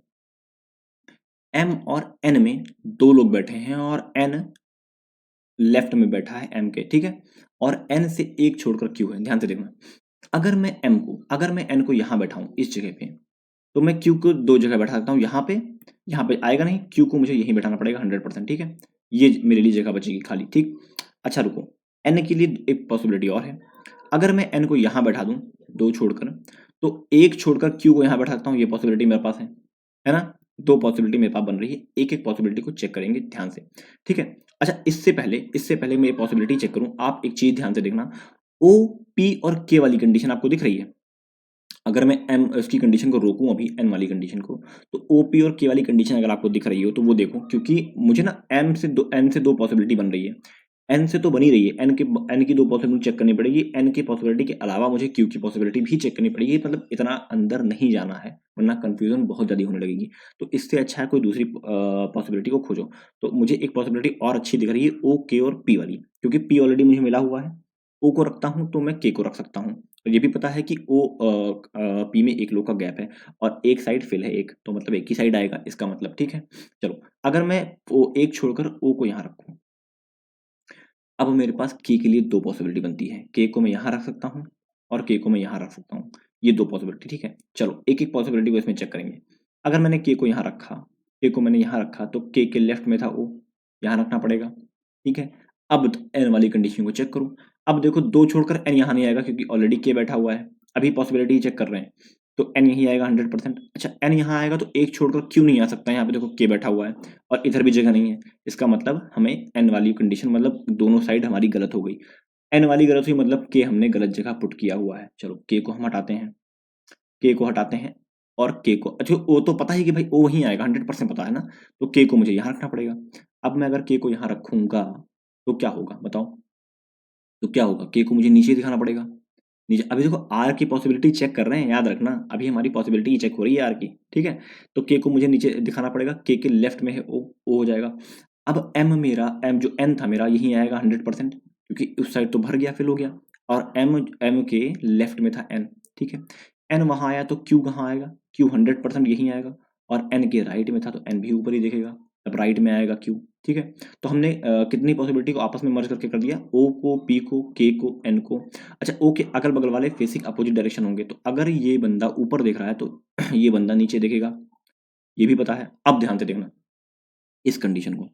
एम और एन में 2 लोग बैठे हैं और एन लेफ्ट में बैठा है एम के, ठीक है। और एन से एक छोड़कर क्यू है, ध्यान से देखना। अगर मैं एन को यहाँ बैठाऊं इस जगह पे, तो मैं क्यू को दो जगह बैठा सकता हूँ, यहाँ पे आएगा नहीं, क्यू को मुझे यहीं बैठाना पड़ेगा 100%, ठीक है। ये मेरे लिए जगह बचेगी खाली, ठीक। अच्छा रुको, एन के लिए एक पॉसिबिलिटी और है। अगर मैं एन को यहाँ बैठा दूं दो छोड़कर, तो एक छोड़कर क्यू को यहाँ बैठा सकता हूँ, ये पॉसिबिलिटी मेरे पास है ना। दो पॉसिबिलिटी मेरे पास बन रही है, एक एक पॉसिबिलिटी को चेक करेंगे ध्यान से, ठीक है। अच्छा इससे पहले मैं ये पॉसिबिलिटी चेक करूं, आप एक चीज ध्यान से देखना, ओ पी और के वाली कंडीशन आपको दिख रही है। अगर मैं एम उसकी कंडीशन को रोकूं अभी, एन वाली कंडीशन को, तो ओपी और के वाली कंडीशन अगर आपको दिख रही हो तो वो देखो, क्योंकि मुझे ना एन से दो पॉसिबिलिटी बन रही है। एन से तो बनी रही है, एन की दो पॉसिबिलिटी चेक करनी पड़ेगी, एन की पॉसिबिलिटी के अलावा मुझे क्यू की पॉसिबिलिटी भी चेक करनी पड़ेगी, मतलब इतना अंदर नहीं जाना है वरना कंफ्यूजन बहुत ज़्यादा होने लगेगी। तो इससे अच्छा है कोई दूसरी पॉसिबिलिटी को खोजो। तो मुझे एक पॉसिबिलिटी और अच्छी दिख रही है, ओ के और पी वाली, क्योंकि पी ऑलरेडी मुझे मिला हुआ है, ओ को रखता हूँ तो मैं के को रख सकता हूँ। और ये भी पता है कि ओ पी में एक लो का गैप है और एक साइड फिल है, एक तो मतलब एक ही साइड आएगा इसका मतलब, ठीक है। चलो अगर मैं ओ एक छोड़कर ओ को यहाँ रखूँ, अब मेरे पास के लिए दो पॉसिबिलिटी बनती है, के को मैं यहाँ रख सकता हूँ और के को मैं यहाँ रख सकता हूँ, ये दो पॉसिबिलिटी, ठीक है। चलो एक एक पॉसिबिलिटी को इसमें चेक करेंगे। अगर मैंने के को यहाँ रखा, के को मैंने यहाँ रखा, तो के लेफ्ट में था ओ, यहाँ रखना पड़ेगा, ठीक है। अब एन वाली कंडीशन को चेक करूँ, अब देखो दो छोड़कर एन यहाँ नहीं आएगा क्योंकि ऑलरेडी के बैठा हुआ है, अभी पॉसिबिलिटी चेक कर रहे हैं, तो एन यही आएगा 100%। अच्छा एन यहाँ आएगा तो एक छोड़कर क्यों नहीं आ सकता, यहाँ पे देखो के बैठा हुआ है और इधर भी जगह नहीं है, इसका मतलब हमें एन वाली कंडीशन, मतलब दोनों साइड हमारी गलत हो गई। एन वाली गलत हुई मतलब के हमने गलत जगह पुट किया हुआ है। चलो के को हम हटाते हैं, के को हटाते हैं और के को, अच्छा ओ तो पता ही कि भाई ओ वहीं आएगा, 100% पता है ना, तो के को मुझे यहाँ रखना पड़ेगा। अब मैं अगर के को यहाँ रखूंगा तो क्या होगा बताओ, तो क्या होगा, के को मुझे नीचे दिखाना पड़ेगा, नीचे। अभी देखो आर की पॉसिबिलिटी चेक कर रहे हैं, याद रखना अभी हमारी पॉसिबिलिटी चेक हो रही है आर की, ठीक है। तो के को मुझे नीचे दिखाना पड़ेगा, के लेफ्ट में है ओ हो जाएगा। अब एम जो एन था मेरा यही आएगा 100%, क्योंकि उस साइड तो भर गया, फिल हो गया। और एम के लेफ्ट में था एन, ठीक है। एन वहां आया तो क्यू कहाँ आएगा, क्यू 100% यही आएगा। और एन के राइट में था तो एन भी ऊपर ही दिखेगा, अब राइट में आएगा क्यू, ठीक है। तो हमने कितनी पॉसिबिलिटी को आपस में मर्ज करके कर दिया, ओ को, पी को, के को, एन को। अच्छा ओ के अगल बगल वाले फेसिंग अपोजिट डायरेक्शन होंगे, तो अगर ये बंदा ऊपर देख रहा है तो ये बंदा नीचे देखेगा, ये भी पता है। अब ध्यान से देखना इस कंडीशन को,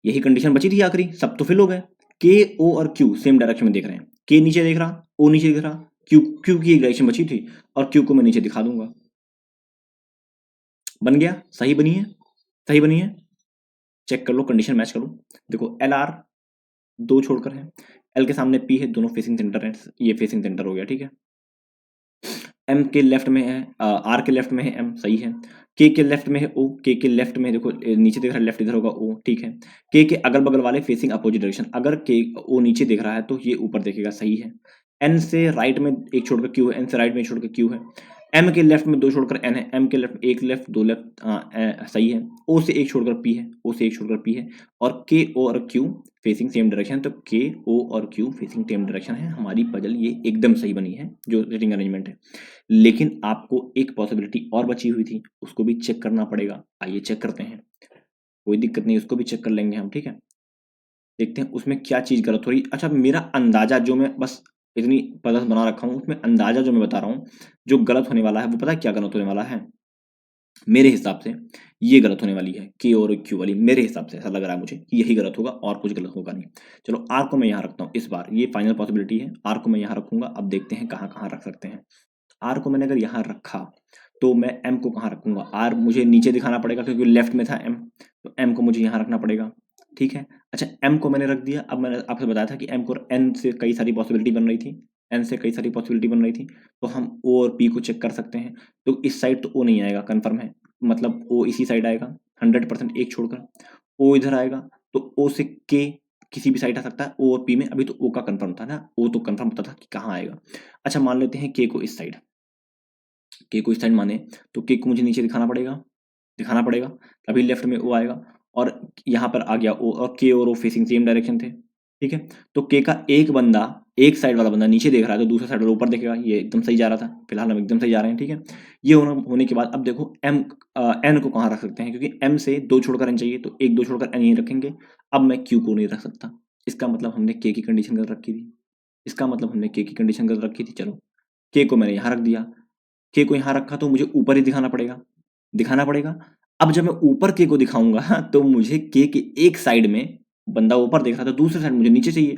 यही कंडीशन बची थी आखिरी, सब तो फिल हो गए। के ओ और क्यू सेम डायरेक्शन में देख रहे हैं, के नीचे देख रहा, ओ नीचे देख रहा, क्यू क्यू की एक डायरेक्शन बची थी और क्यू को मैं नीचे दिखा दूंगा। बन गया, सही बनी है, सही बनी है। चेक कर लो, कंडीशन मैच करो। देखो एल आर दो छोड़कर है, एल के सामने पी है, दोनों फेसिंग सेंटर है, ये फेसिंग सेंटर हो गया, ठीक है। एम के लेफ्ट में है, आर के लेफ्ट में है एम, सही है। के लेफ्ट में है ओ, के लेफ्ट में देखो नीचे देख रहा है, लेफ्ट इधर होगा ओ, ठीक है। के अगल बगल वाले फेसिंग अपोजिट डायरेक्शन, अगर के ओ नीचे देख रहा है तो ये ऊपर देखेगा, सही है। एन से राइट में एक छोड़कर क्यू है, एन से राइट में एक छोड़कर क्यू है। एम के लेफ्ट में दो छोड़कर एन है, एम के लेफ्ट एक लेफ्ट दो लेफ्ट, सही है। ओ से एक छोड़कर पी है, ओ से एक छोड़कर पी है। और के ओ और क्यू फेसिंग सेम डायरेक्शन, तो के ओ और क्यू फेसिंग सेम डायरेक्शन है, हमारी पजल ये एकदम सही बनी है जो रिंग अरेंजमेंट है। लेकिन आपको एक पॉसिबिलिटी और बची हुई थी, उसको भी चेक करना पड़ेगा, आइए चेक करते हैं। कोई दिक्कत नहीं, उसको भी चेक कर लेंगे हम, ठीक है। देखते हैं उसमें क्या चीज़ गलत हो रही। अच्छा मेरा अंदाज़ा जो मैं बस इतनी पजल बना रखा हूँ, उसमें अंदाज़ा जो मैं बता रहा हूँ, जो गलत होने वाला है वो पता है क्या गलत होने वाला है, मेरे हिसाब से ये गलत होने वाली है, के और क्यू वाली, मेरे हिसाब से ऐसा लग रहा है मुझे कि यही गलत होगा और कुछ गलत होगा नहीं। चलो आर को मैं यहाँ रखता हूँ, इस बार ये फाइनल पॉसिबिलिटी है, आर को मैं यहाँ रखूंगा। अब देखते हैं कहाँ कहाँ रख सकते हैं। आर को मैंने अगर यहाँ रखा तो मैं एम को कहाँ रखूंगा, आर मुझे नीचे दिखाना पड़ेगा क्योंकि लेफ्ट में था एम, तो एम को मुझे यहाँ रखना पड़ेगा, ठीक है। अच्छा एम को मैंने रख दिया, अब मैंने आपसे बताया था कि एम को एन से कई सारी पॉसिबिलिटी बन रही थी, एन से कई सारी पॉसिबिलिटी बन रही थी, तो हम ओ और पी को चेक कर सकते हैं। तो इस साइड तो ओ नहीं आएगा, कन्फर्म है, मतलब ओ इसी साइड आएगा 100%, एक छोड़कर ओ इधर आएगा, तो ओ से के किसी भी साइड आ सकता है, ओ और पी में। अभी तो ओ का कंफर्म था ना, ओ तो कंफर्म पता था कि कहाँ आएगा। अच्छा मान लेते हैं के को इस साइड, के को इस साइड माने, तो के को मुझे नीचे दिखाना पड़ेगा, तभी लेफ्ट में ओ आएगा। और यहाँ पर आ गया ओ, और के और ओ फेसिंग सेम डायरेक्शन थे, ठीक है। तो के का एक बंदा, एक साइड वाला बंदा नीचे देख रहा है तो दूसरा साइड वाला ऊपर देखेगा, ये एकदम सही जा रहा था, फिलहाल हम एकदम सही जा रहे हैं, ठीक है। ये होने के बाद अब देखो एन को कहाँ रख सकते हैं, क्योंकि एम से दो छोड़कर एन चाहिए, तो एक दो छोड़कर एन यहीं रखेंगे। अब मैं क्यू को नहीं रख सकता, इसका मतलब हमने के की कंडीशन गलत रखी थी, इसका मतलब हमने के की कंडीशन गलत रखी थी। चलो के को मैंने यहाँ रख दिया, के को यहाँ रखा तो मुझे ऊपर ही दिखाना पड़ेगा। अब जब मैं ऊपर के को दिखाऊंगा तो मुझे के एक साइड में बंदा ऊपर देख रहा था, दूसरे साइड मुझे नीचे चाहिए,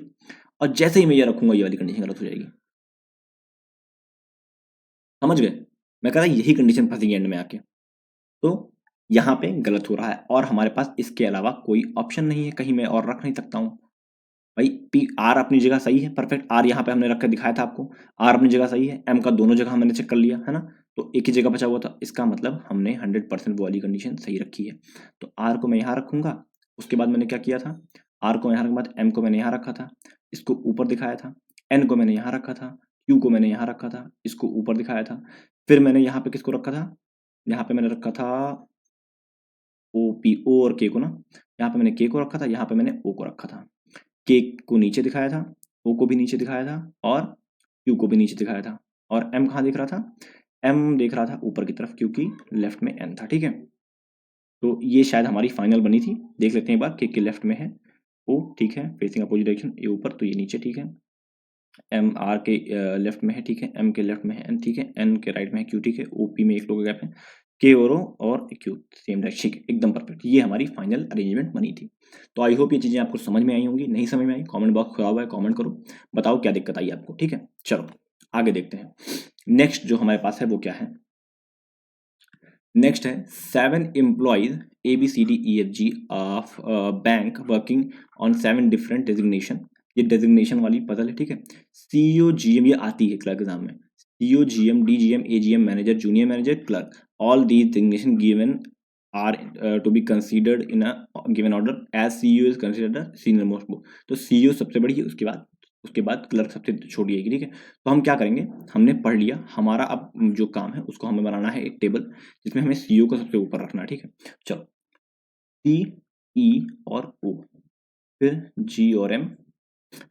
और जैसे ही मैं ये रखूंगा ये वाली कंडीशन गलत हो जाएगी। समझ गए? मैं कह रहा यही कंडीशन फंसी एंड में आके, तो यहाँ पे गलत हो रहा है और हमारे पास इसके अलावा कोई ऑप्शन नहीं है, कहीं मैं और रख नहीं सकता हूँ। भाई पी आर अपनी जगह सही है, परफेक्ट। आर यहाँ पे हमने रख कर दिखाया था आपको, आर अपनी जगह सही है। एम का दोनों जगह मैंने चेक कर लिया है ना, तो एक ही जगह बचा हुआ था, इसका मतलब हमने 100% वो वाली कंडीशन सही रखी है। तो आर को मैं यहाँ रखूंगा, उसके बाद मैंने क्या किया था, आर को यहाँ रखने के बाद एम को मैंने यहाँ रखा था, इसको ऊपर दिखाया था। एन को मैंने यहाँ रखा था, क्यू को मैंने यहाँ रखा था, इसको ऊपर दिखाया था। फिर मैंने यहाँ पे किसको रखा था, यहाँ पे मैंने रखा था ओ पी, ओ और के को ना, यहाँ पे मैंने के को रखा था, यहाँ पे मैंने ओ को रखा था। के को नीचे दिखाया था, ओ को भी नीचे दिखाया था, और क्यू को भी नीचे दिखाया था। और एम कहाँ दिख रहा था, एम देख रहा था ऊपर की तरफ, क्योंकि लेफ्ट में एन था। ठीक है, तो ये शायद हमारी फाइनल बनी थी। देख लेते हैं एक बार, के लेफ्ट में है ओ, ठीक है, फेसिंग अपोजिट डायरेक्शन, ए ऊपर तो ये नीचे, ठीक है। एम आर के लेफ्ट में है, ठीक है, एम के लेफ्ट में है एन, ठीक है, एन के राइट में है क्यू, ठीक है, ओ पी में एक लोग गैप है, के और ओ और क्यू सेम डायरेक्शन, ठीक है, एकदम परफेक्ट। ये हमारी फाइनल अरेंजमेंट बनी थी। तो आई होप ये चीज़ें आपको समझ में आई होंगी। नहीं समझ में आई, कमेंट बॉक्स खुला हुआ है, कमेंट करो, बताओ क्या दिक्कत आई आपको। ठीक है, चलो आगे देखते हैं। नेक्स्ट जो हमारे पास है वो क्या है, नेक्स्ट है 7 employees ABCDEFG of bank working on 7 different designation. ये डेजिग्नेशन वाली पजल है, ठीक है। CEO GM ये आती है क्लर्क एग्जाम में, CEO GM DGM AGM manager junior manager clerk, all these designation given are to be considered in a given order as CEO is considered senior most. तो CEO सबसे बड़ी है, उसके बाद क्लर्क सबसे छोटी आएगी, ठीक है। तो हम क्या करेंगे, हमने पढ़ लिया, हमारा अब जो काम है उसको हमें बनाना है एक टेबल जिसमें हमें सीओ को सबसे ऊपर रखना है, ठीक है। चलो सी, ई और ओ, फिर जी और एम,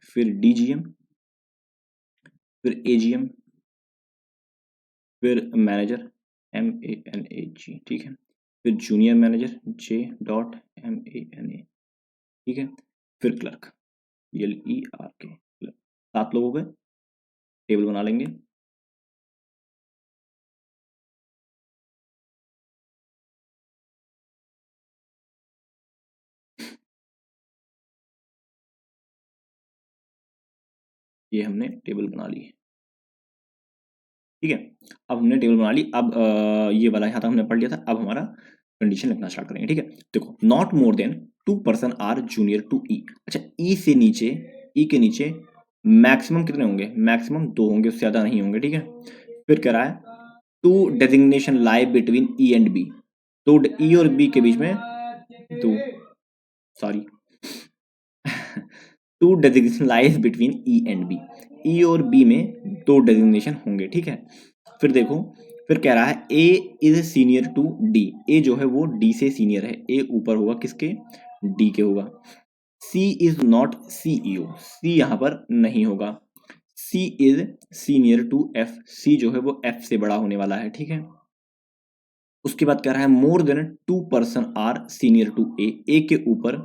फिर DGM, फिर AGM, फिर मैनेजर MANAG, ठीक है, फिर जूनियर मैनेजर J.MANA, ठीक है, फिर क्लर्क LERK। 7 लोग हो गए, टेबल बना लेंगे। ये हमने टेबल बना ली है, ठीक है। अब हमने टेबल बना ली, अब ये वाला यहाँ तक हमने पढ़ लिया था। अब हमारा कंडीशन लिखना स्टार्ट करेंगे, ठीक है। देखो, not more than 2 person are junior to E. अच्छा, ई से नीचे, ई के नीचे मैक्सिमम कितने होंगे, मैक्सिमम 2 होंगे, उससे ज्यादा नहीं होंगे, ठीक है। फिर कह रहा है two designation lie between E and B, तो ई और बी के बीच में two, sorry two designation lies between E and B, E और बी में 2 डेजिग्नेशन होंगे, ठीक है। फिर देखो, फिर कह रहा है ए इज सीनियर टू डी, ए जो है वो डी से सीनियर है, ए ऊपर होगा किसके, डी के होगा। सी इज नॉट CEO, सी यहाँ पर नहीं होगा। सी इज सीनियर टू एफ, सी जो है वो एफ से बड़ा होने वाला है, ठीक है। उसके बाद कह रहा है more than 2 person are senior to A के ऊपर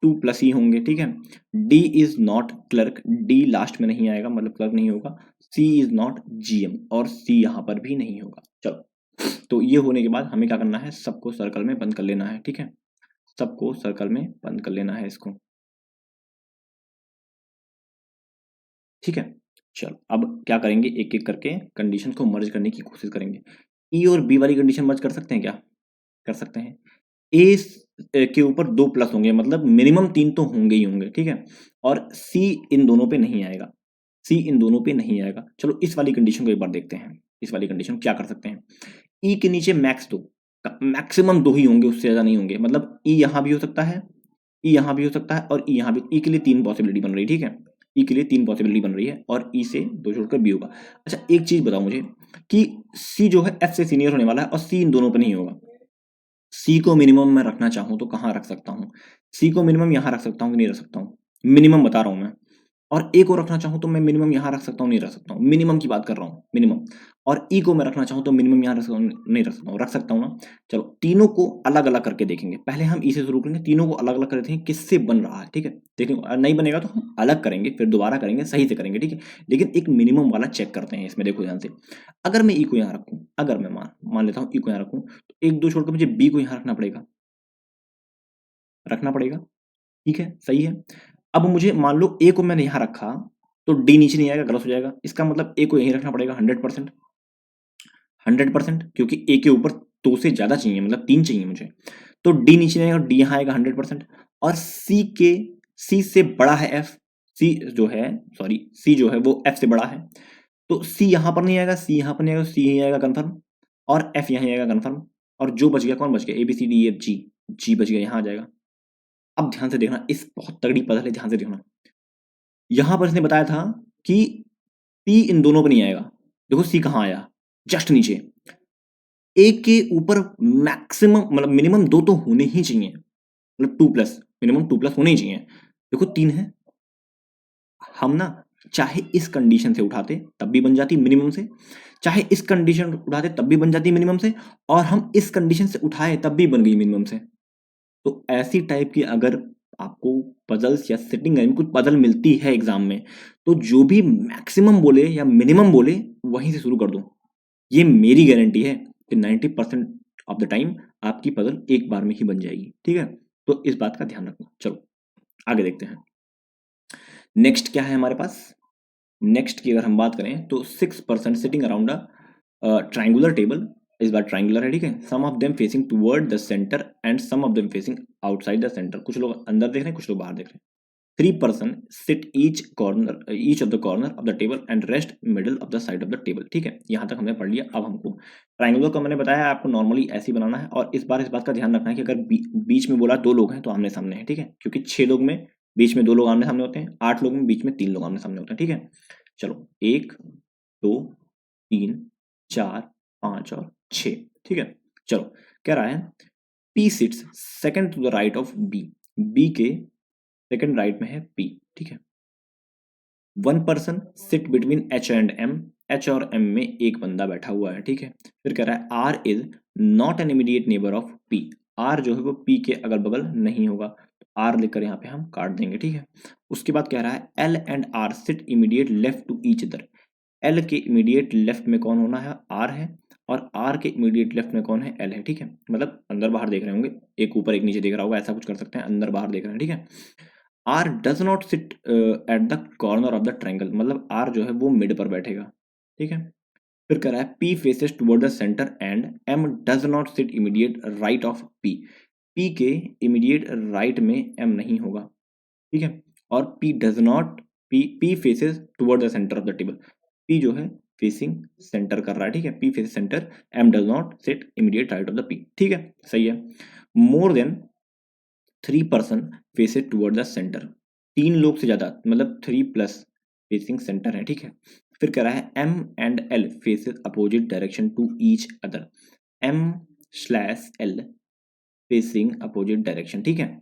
2 प्लस ही होंगे, ठीक है। D is not clerk, D last में नहीं आएगा, मतलब क्लर्क नहीं होगा। सी इज नॉट GM, और सी यहां पर भी नहीं होगा। चलो, तो ये होने के बाद हमें क्या करना है, सबको सर्कल में बंद कर लेना है, ठीक है। सबको सर्कल में बंद कर लेना है इसको, ठीक है। चलो अब क्या करेंगे, एक एक करके कंडीशन को मर्ज करने की कोशिश करेंगे। ई और बी वाली कंडीशन मर्ज कर सकते हैं क्या, कर सकते हैं। ए के ऊपर 2 प्लस होंगे, मतलब मिनिमम 3 तो होंगे ही होंगे, ठीक है। और सी इन दोनों पे नहीं आएगा, सी इन दोनों पे नहीं आएगा। चलो इस वाली कंडीशन को एक बार देखते हैं, इस वाली कंडीशन क्या कर सकते हैं। ई के नीचे मैक्स 2, मैक्सिमम 2 ही होंगे, उससे ज्यादा नहीं होंगे, मतलब ई यहां भी हो सकता है, ई यहां भी हो सकता है, और ई यहां भी। ई के लिए 3 पॉसिबिलिटी बन रही है, ठीक है। ई के लिए 3 पॉसिबिलिटी बन रही है, और ई से 2 छोड़कर बी होगा। अच्छा एक चीज बताओ मुझे कि सी जो है एफ से सीनियर होने वाला है, और सी इन दोनों पे नहीं होगा। सी को मिनिमम मैं रखना चाहूं तो कहां रख सकता हूं, सी को मिनिमम यहां रख सकता हूं कि नहीं रख सकता हूं, मिनिमम बता रहा हूं मैं। और ए को रखना चाहूँ तो मैं मिनिमम यहाँ रख सकता हूँ, नहीं रख सकता हूँ, मिनिमम की बात कर रहा हूँ, मिनिमम। और ई को मैं रखना चाहूँ तो मिनिमम यहाँ रख सकता हूँ, नहीं रख सकता हूँ, रख सकता हूँ ना। चलो तीनों को अलग अलग करके देखेंगे, पहले हम ई से शुरू करेंगे, तीनों को अलग अलग कर देखेंगे किससे बन रहा है, ठीक है। देखिए नहीं बनेगा तो हम अलग करेंगे, फिर दोबारा करेंगे, सही से करेंगे, ठीक है। लेकिन एक मिनिमम वाला चेक करते हैं इसमें, देखो ध्यान से। अगर मैं ई को यहाँ रखूँ, अगर मैं मान लेता हूँ ई को यहाँ रखूँ, तो एक दो छोड़कर मुझे बी को यहाँ रखना पड़ेगा, रखना पड़ेगा, ठीक है, सही है। अब मुझे मान लो ए को मैंने यहाँ रखा तो डी नीचे नहीं आएगा, गलत हो जाएगा, इसका मतलब ए को यहीं रखना पड़ेगा 100%, 100%, क्योंकि ए के ऊपर दो से ज्यादा चाहिए, मतलब तीन चाहिए मुझे, तो डी नीचे नहीं आएगा, डी यहाँ आएगा 100%। और सी से बड़ा है एफ, सी जो है, सॉरी सी जो है वो एफ से बड़ा है, तो सी यहाँ पर नहीं आएगा, सी यहाँ पर नहीं आएगा, सी यहीं आएगा कन्फर्म, और एफ यहीं आएगा कन्फर्म। और जो बच गया, कौन बच गया, A B C D F G, G बच गया, यहाँ आ जाएगा। अब ध्यान से देखना, इस बहुत तगड़ी पजल है, ध्यान से देखना। यहां पर इसने बताया था कि सी इन दोनों पर नहीं आएगा, देखो सी कहां आया, जस्ट नीचे। ए के ऊपर मैक्सिमम मतलब मिनिमम दो तो होने ही चाहिए, मतलब 2+, मिनिमम 2+ होने ही चाहिए। देखो 3 है, हम ना चाहे इस कंडीशन से उठाते तब भी बन जाती मिनिमम से, चाहे इस कंडीशन उठाते तब भी बन जाती मिनिमम से, और हम इस कंडीशन से उठाए तब भी बन गई मिनिमम से। तो ऐसी टाइप की अगर आपको पजल्स या सिटिंग में कुछ पजल मिलती है एग्जाम में, तो जो भी मैक्सिमम बोले या मिनिमम बोले वहीं से शुरू कर दो, ये मेरी गारंटी है कि 90% ऑफ द टाइम आपकी पजल एक बार में ही बन जाएगी, ठीक है। तो इस बात का ध्यान रखना। चलो आगे देखते हैं, नेक्स्ट क्या है हमारे पास। नेक्स्ट की अगर हम बात करें तो 6% sitting around a triangular table, इस बार ट्राइंगुलर है, ठीक है। Some of them facing toward the centre and some of them facing outside the centre, कुछ लोग अंदर देख रहे हैं, कुछ लोग बाहर देख रहे हैं। 3 person sit each of the corner of the table and rest middle of the side of the table, ठीक है। यहाँ तक हमने पढ़ लिया। अब हमको ट्राइंगुलर का मैंने बताया आपको नॉर्मली ऐसे ही बनाना है, और इस बार इस बात का ध्यान रखना है कि अगर बीच में बोला 2 लोग हैं तो आमने सामने है, ठीक है, क्योंकि 6 लोग में बीच में 2 लोग आमने सामने होते हैं, 8 लोग में बीच में 3 लोग आमने सामने होते हैं, ठीक है। चलो 1 2 3 4 5 और 6, ठीक है। चलो कह रहा है P sits second to the right of B, B के सेकंड राइट में है पी, ठीक है। 1 person sit between H and M, H और एम में एक बंदा बैठा हुआ है, ठीक है। फिर कह रहा है R is not an immediate neighbour of P, R जो है वो पी के अगल बगल नहीं होगा, तो आर लिखकर यहाँ पे हम काट देंगे, ठीक है। उसके बाद कह रहा है L and R sit immediate left to each other, L के इमीडिएट लेफ्ट में कौन होना है, आर है, और आर के इमीडिएट लेफ्ट में कौन है, एल है, ठीक है। मतलब अंदर बाहर देख रहे होंगे, एक ऊपर एक नीचे देख रहा होगा, ऐसा कुछ कर सकते हैं, अंदर बाहर देख रहे हैं, ठीक है। R does not sit at the corner of the triangle, मतलब आर जो है वो मिड पर बैठेगा, ठीक है। फिर कह रहा है P faces toward the centre and M does not sit immediate right of P, P के इमीडिएट राइट में एम नहीं होगा, ठीक है। और P does not, P faces toward the center of the table, P जो है फेसिंग सेंटर कर रहा है, ठीक है, P faces center, M does not sit immediate right of the P, ठीक है, सही है। More than 3 person faces toward the centre, 3 लोग से ज्यादा मतलब 3+ फेसिंग सेंटर है, ठीक है। फिर कह रहा है M and L faces opposite direction to each other, M slash L facing opposite direction, ठीक है।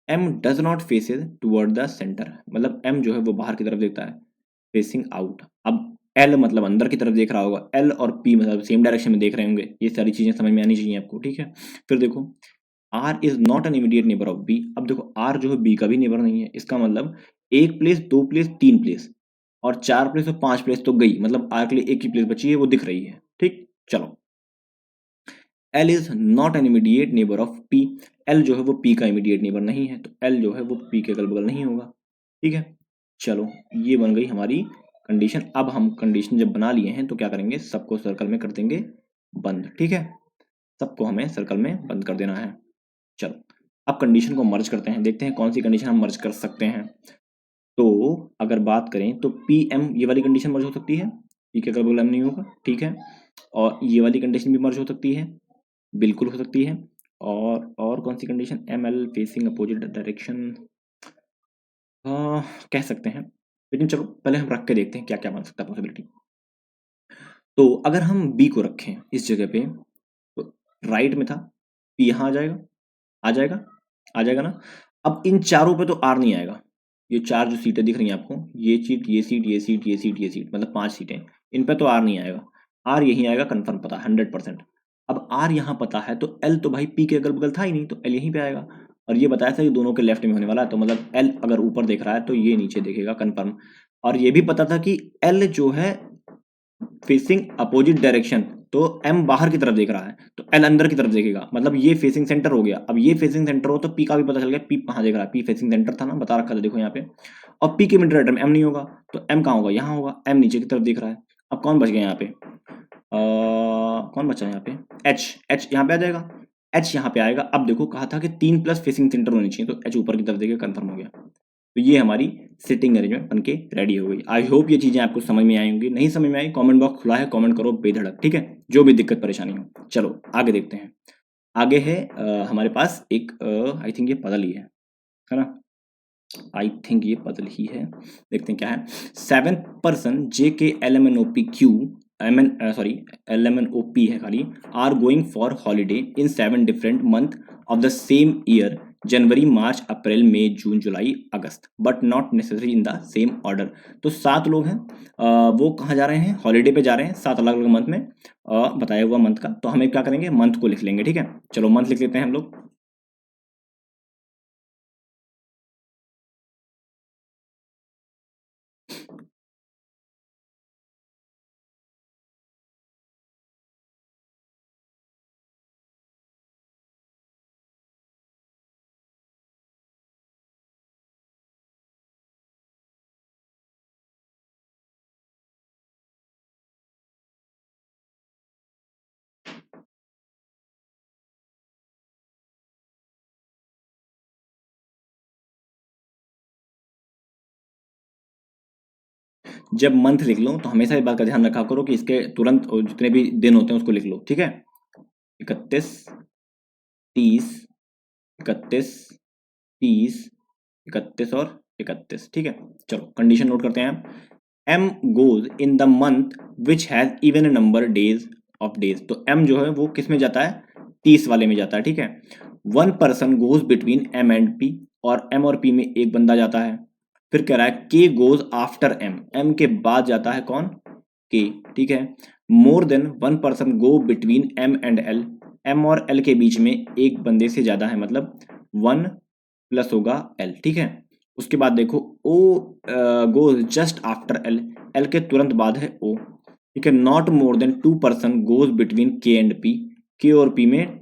M does not faces toward the center, मतलब एम जो है वो बाहर की तरफ देखता है, फेसिंग आउट। अब एल मतलब अंदर की तरफ देख रहा होगा, एल और पी मतलब सेम डायरेक्शन में देख रहे होंगे, ये सारी चीजें समझ में आनी चाहिए आपको, ठीक है। फिर देखो R is not an immediate neighbour of B, अब देखो आर जो है बी का भी नेबर नहीं है, इसका मतलब 1 प्लेस 2 प्लेस 3 प्लेस और 4 प्लेस और 5 प्लेस तो गई, मतलब आर के लिए एक ही प्लेस बची है, वो दिख रही है, ठीक। चलो L is not an immediate neighbour of P, L जो है वो पी का इमीडिएट नेबर नहीं है, तो एल जो है वो पी के अगल बगल नहीं होगा, ठीक है। चलो ये बन गई हमारी कंडीशन। अब हम कंडीशन जब बना लिए हैं तो क्या करेंगे, सबको सर्कल में कर देंगे बंद, ठीक है, सबको हमें सर्कल में बंद कर देना है। चलो अब कंडीशन को मर्ज करते हैं, देखते हैं कौन सी कंडीशन हम मर्ज कर सकते हैं। तो अगर बात करें तो पी एम ये वाली कंडीशन मर्ज हो सकती है, पी के अगल बगल एम नहीं होगा, ठीक है। और ये वाली कंडीशन भी मर्ज हो सकती है, बिल्कुल हो सकती है। और कौन सी condition, M L facing opposite direction, कह सकते हैं, लेकिन चलो पहले हम रख के देखते हैं क्या क्या बन सकता है पॉसिबिलिटी। तो अगर हम बी को रखें इस जगह पे, तो राइट में था, पी यहाँ आ जाएगा, आ जाएगा, आ जाएगा ना। अब इन चारों पे तो आर नहीं आएगा, ये 4 जो सीटें दिख रही हैं आपको, ये सीट, ये सीट, ये सीट, ये सीट, ये सीट, मतलब 5 सीटें, इन पे तो आर नहीं आएगा, आर यहीं आएगा, कंफर्म पता 100%। अब आर यहाँ पता है तो एल तो भाई पी के अगल बगल था ही नहीं, तो एल यहीं पे आएगा। और ये बताया था कि दोनों के लेफ्ट में होने वाला है, तो मतलब एल अगर ऊपर देख रहा है तो ये नीचे देखेगा, कंफर्म। और ये भी पता था कि एल जो है फेसिंग अपोजिट डायरेक्शन, तो एम बाहर की तरफ देख रहा है तो एल अंदर की तरफ देखेगा, मतलब ये फेसिंग सेंटर हो गया। अब ये फेसिंग सेंटर हो तो पी का भी पता चल गया, पी कहाँ देख रहा है, पी फेसिंग सेंटर था ना, बता रखा था देखो यहाँ पे। और पी के मिड राइटर में एम नहीं होगा, तो एम कहाँ होगा, यहाँ होगा, एम नीचे की तरफ देख रहा है। अब कौन बच गया यहाँ पे, कौन बचा यहाँ पे, एच, एच यहाँ पे आ जाएगा, एच यहाँ पे आएगा। अब देखो कहा था कि 3 प्लस फेसिंग सेंटर होनी चाहिए, तो एच ऊपर की तरफ देखेगा, कंफर्म हो गया। तो ये हमारी सिटिंग अरेंजमेंट बन के रेडी हो गई। आई होप ये चीज़ें आपको समझ में आई होंगी, नहीं समझ में आई कमेंट बॉक्स खुला है, कमेंट करो बेधड़क, ठीक है, जो भी दिक्कत परेशानी हो। चलो आगे देखते हैं। आगे है हमारे पास एक आई थिंक ये पजल ही है ना, आई थिंक ये पजल ही है, देखते हैं क्या है। 7th person J K L M N O P Q L M N O P है खाली, R going for holiday in 7 different month of the same year, January, March, April, May, June, July, August, but not necessary in the same order. तो 7 लोग हैं, वो कहाँ जा रहे हैं, हॉलीडे पे जा रहे हैं, 7 अलग अलग मंथ में, बताया हुआ मंथ का। तो हमें क्या करेंगे, मंथ को लिख लेंगे, ठीक है। चलो मंथ लिख लेते हैं हम लोग। जब मंथ लिख लो तो हमेशा इस बात का ध्यान रखा करो कि इसके तुरंत जितने भी दिन होते हैं उसको लिख लो, ठीक है। 31, 30, 31, 30, 31 और 31, ठीक है। चलो कंडीशन नोट करते हैं। M goes in the month which has even number days of days, तो एम जो है वो किस में जाता है, 30 वाले में जाता है, ठीक है। 1 person goes between M and P, और एम और पी में एक बंदा जाता है। फिर कह रहा है के गोज आफ्टर एम, एम के बाद जाता है कौन, के, ठीक है। More than 1 person go between M and L, M और एल के बीच में एक बंदे से ज्यादा है, मतलब 1 प्लस होगा एल, ठीक है। उसके बाद देखो O goes just after L, L के तुरंत बाद है ओ, ठीक है। Not more than 2 person goes between K and P, K और पी में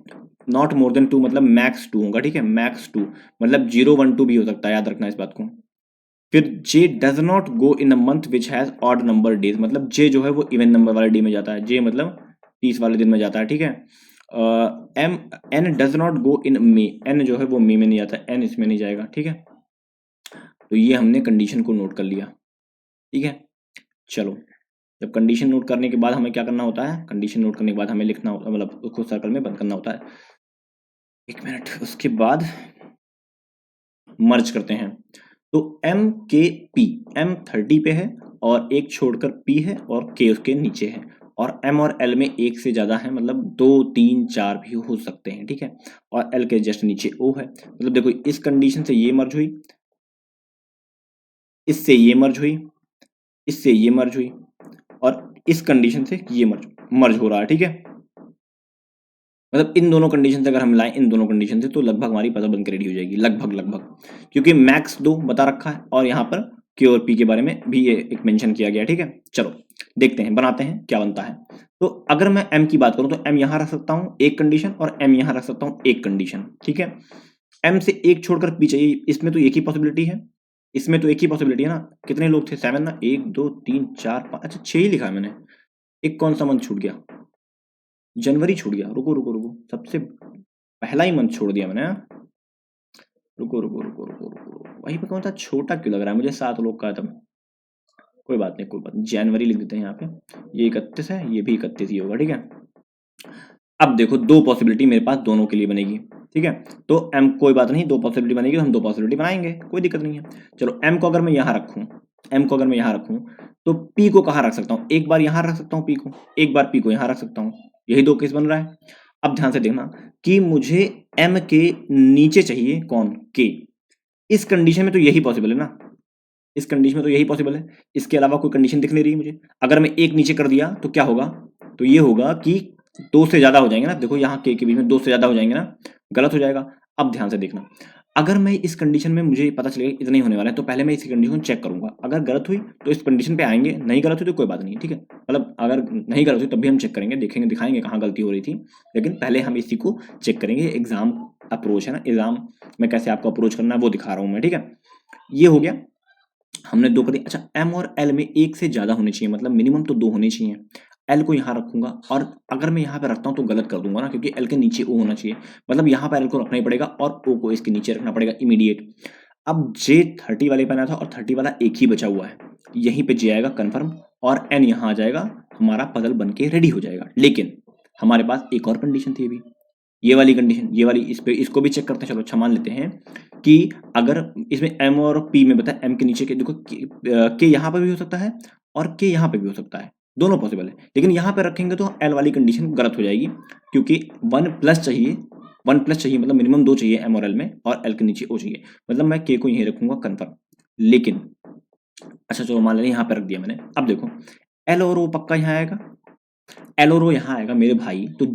नॉट मोर देन 2 मतलब मैक्स 2 होगा, ठीक है, मैक्स 2, मतलब 0 1 2 भी हो सकता है, याद रखना इस बात को। फिर J does not go in a month which has odd number days, मतलब जे जो है वो इवन नंबर वाले डे में जाता है, जे मतलब 30 वाले दिन में जाता है, ठीक है। M N does not go in May, N जो है वो मे में नहीं जाता, एन इसमें नहीं जाएगा, ठीक है। तो ये हमने कंडीशन को नोट कर लिया, ठीक है। चलो जब कंडीशन नोट करने के बाद हमें क्या करना होता है, कंडीशन नोट करने के बाद हमें लिखना होता है, मतलब उसको सर्कल में बंद करना होता है। 1 मिनट, उसके बाद मर्ज करते हैं। तो एम के पी, एम 30 पे है और एक छोड़कर पी है और के उसके नीचे है, और एम और एल में एक से ज्यादा है, मतलब 2 3 4 भी हो सकते हैं, ठीक है। और एल के जस्ट नीचे ओ है, मतलब देखो इस कंडीशन से ये मर्ज हुई, इससे ये मर्ज हुई, इससे ये मर्ज हुई, और इस कंडीशन से ये मर्ज मर्ज हो रहा है, ठीक है। मतलब इन दोनों कंडीशन से अगर हम लाएं, इन दोनों कंडीशन से, तो लगभग हमारी पजल बनकर रेडी हो जाएगी, लगभग लगभग, क्योंकि मैक्स 2 बता रखा है और यहाँ पर के और पी के बारे में भी ये एक मेंशन किया गया, ठीक है। चलो देखते हैं, बनाते हैं क्या बनता है। तो अगर मैं एम की बात करूं तो एम यहां रख सकता हूं एक कंडीशन, और एम यहां रख सकता हूं एक कंडीशन, ठीक है। एम से एक छोड़कर पी चाहिए, इसमें तो एक ही पॉसिबिलिटी है, इसमें तो एक ही पॉसिबिलिटी है ना। कितने लोग थे, 7 ना, 1 2 3 4 5, अच्छा 6 ही लिखा है मैंने। एक कौन सा मंथ छूट गया, जनवरी छूट गया, रुको रुको रुको, सबसे पहला ही मंथ छोड़ दिया मैंने, हाँ? रुको रुको रुको रुको रुको, वहीं पे कौन सा छोटा क्यों लग रहा है मुझे, 7 लोग का था। कोई बात नहीं, कोई बात नहीं, जनवरी लिख देते हैं यहाँ पे। ये 31 है, ये भी 31 ही होगा, ठीक है। अब देखो 2 पॉसिबिलिटी मेरे पास दोनों के लिए बनेगी, ठीक है। तो एम, कोई बात नहीं, 2 पॉसिबिलिटी बनेगी तो हम 2 पॉसिबिलिटी बनाएंगे, कोई दिक्कत नहीं है। चलो एम को अगर मैं यहाँ रखूँ, एम को अगर मैं यहाँ रखूँ, तो पी को कहाँ रख सकता हूँ, एक बार यहाँ रख सकता हूँ पी को, एक बार पी को यहाँ रख सकता हूँ, यही 2 केस बन रहा है। अब ध्यान से देखना कि मुझे एम के नीचे चाहिए कौन, के, इस कंडीशन में तो यही पॉसिबल है ना, इस कंडीशन में तो यही पॉसिबल है, इसके अलावा कोई कंडीशन दिख नहीं रही मुझे। अगर मैं एक नीचे कर दिया तो क्या होगा, तो ये होगा कि 2 से ज़्यादा हो जाएंगे ना, देखो यहाँ के बीच में 2 से ज़्यादा हो जाएंगे ना, गलत हो जाएगा। अब ध्यान से देखना, अगर मैं इस कंडीशन में मुझे पता चलेगा इतना ही होने वाला है, तो पहले मैं इसी कंडीशन को चेक करूंगा। अगर गलत हुई तो इस कंडीशन पे आएंगे, नहीं गलत हुई तो कोई बात नहीं है, ठीक है। मतलब अगर नहीं गलत हुई तब भी हम चेक करेंगे, देखेंगे, दिखाएंगे कहाँ गलती हो रही थी, लेकिन पहले हम इसी को चेक करेंगे। एग्जाम अप्रोच है ना, एग्जाम में कैसे आपको अप्रोच करना है वो दिखा रहा हूँ मैं, ठीक है। ये हो गया, हमने 2 कर दिया। अच्छा, एम और एल में एक से ज्यादा होने चाहिए, मतलब मिनिमम तो 2 होने चाहिए। एल को यहाँ रखूंगा, और अगर मैं यहाँ पे रखता हूँ तो गलत कर दूंगा ना, क्योंकि एल के नीचे ओ होना चाहिए, मतलब यहाँ पर एल को रखना ही पड़ेगा और ओ को इसके नीचे रखना पड़ेगा इमीडिएट। अब जे 30 वाले पे आना था और 30 वाला एक ही बचा हुआ है, यहीं पे जे आएगा कन्फर्म, और एन यहाँ आ जाएगा, हमारा पजल बन के रेडी हो जाएगा। लेकिन हमारे पास एक और कंडीशन थी अभी, ये वाली कंडीशन, ये वाली, इस पे इसको भी चेक करते हैं। चलो अच्छा मान लेते हैं कि अगर इसमें एम और पी में बताया, एम के नीचे के देखो के यहाँ पर भी हो सकता है और के यहाँ पे भी हो सकता है, दोनों पॉसिबल है। लेकिन यहाँ पे रखेंगे तो एल वाली कंडीशन गलत हो जाएगी, क्योंकि 1+ चाहिए, 1+ चाहिए, मतलब मिनिमम 2 चाहिए एम और एल में, और एल के नीचे ओ चाहिए, मतलब मैं के को यहीं रखूंगा कन्फर्म। लेकिन अच्छा चलो मान लें यहाँ पे रख दिया मैंने। अब देखो एल और ओ पक्का यहाँ आएगा, एल और ओ यहाँ आएगा मेरे भाई, तो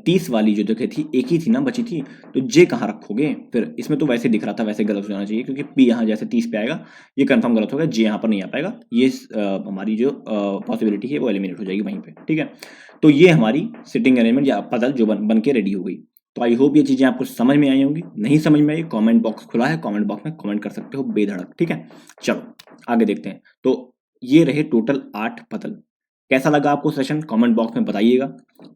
30 वाली जो जगह थी एक ही थी ना बची थी, तो जे कहाँ रखोगे फिर? इसमें तो वैसे दिख रहा था, वैसे गलत हो जाना चाहिए, क्योंकि पी यहाँ जैसे 30 पे आएगा, ये कंफर्म गलत होगा, जे यहाँ पर नहीं आ पाएगा, ये हमारी जो पॉसिबिलिटी है वो एलिमिनेट हो जाएगी वहीं पे, ठीक है। तो ये हमारी सिटिंग अरेंजमेंट या पजल जो बन के रेडी हो गई। तो आई होप ये चीज़ें आपको समझ में आई होंगी। नहीं समझ में आई, कमेंट बॉक्स खुला है, कमेंट बॉक्स में कमेंट कर सकते हो बेधड़क, ठीक है। चलो आगे देखते हैं। तो ये रहे टोटल 8 पजल। कैसा लगा आपको सेशन, कमेंट बॉक्स में बताइएगा।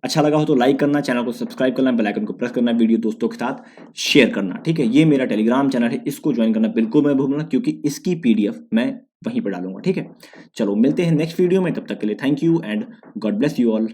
अच्छा लगा हो तो लाइक करना, चैनल को सब्सक्राइब करना, बेल आइकन को प्रेस करना, वीडियो दोस्तों के साथ शेयर करना, ठीक है। ये मेरा टेलीग्राम चैनल है, इसको ज्वाइन करना बिल्कुल मत भूलना, क्योंकि इसकी पीडीएफ मैं वहीं पर डालूंगा, ठीक है। चलो मिलते हैं नेक्स्ट वीडियो में, तब तक के लिए thank you and God bless you all.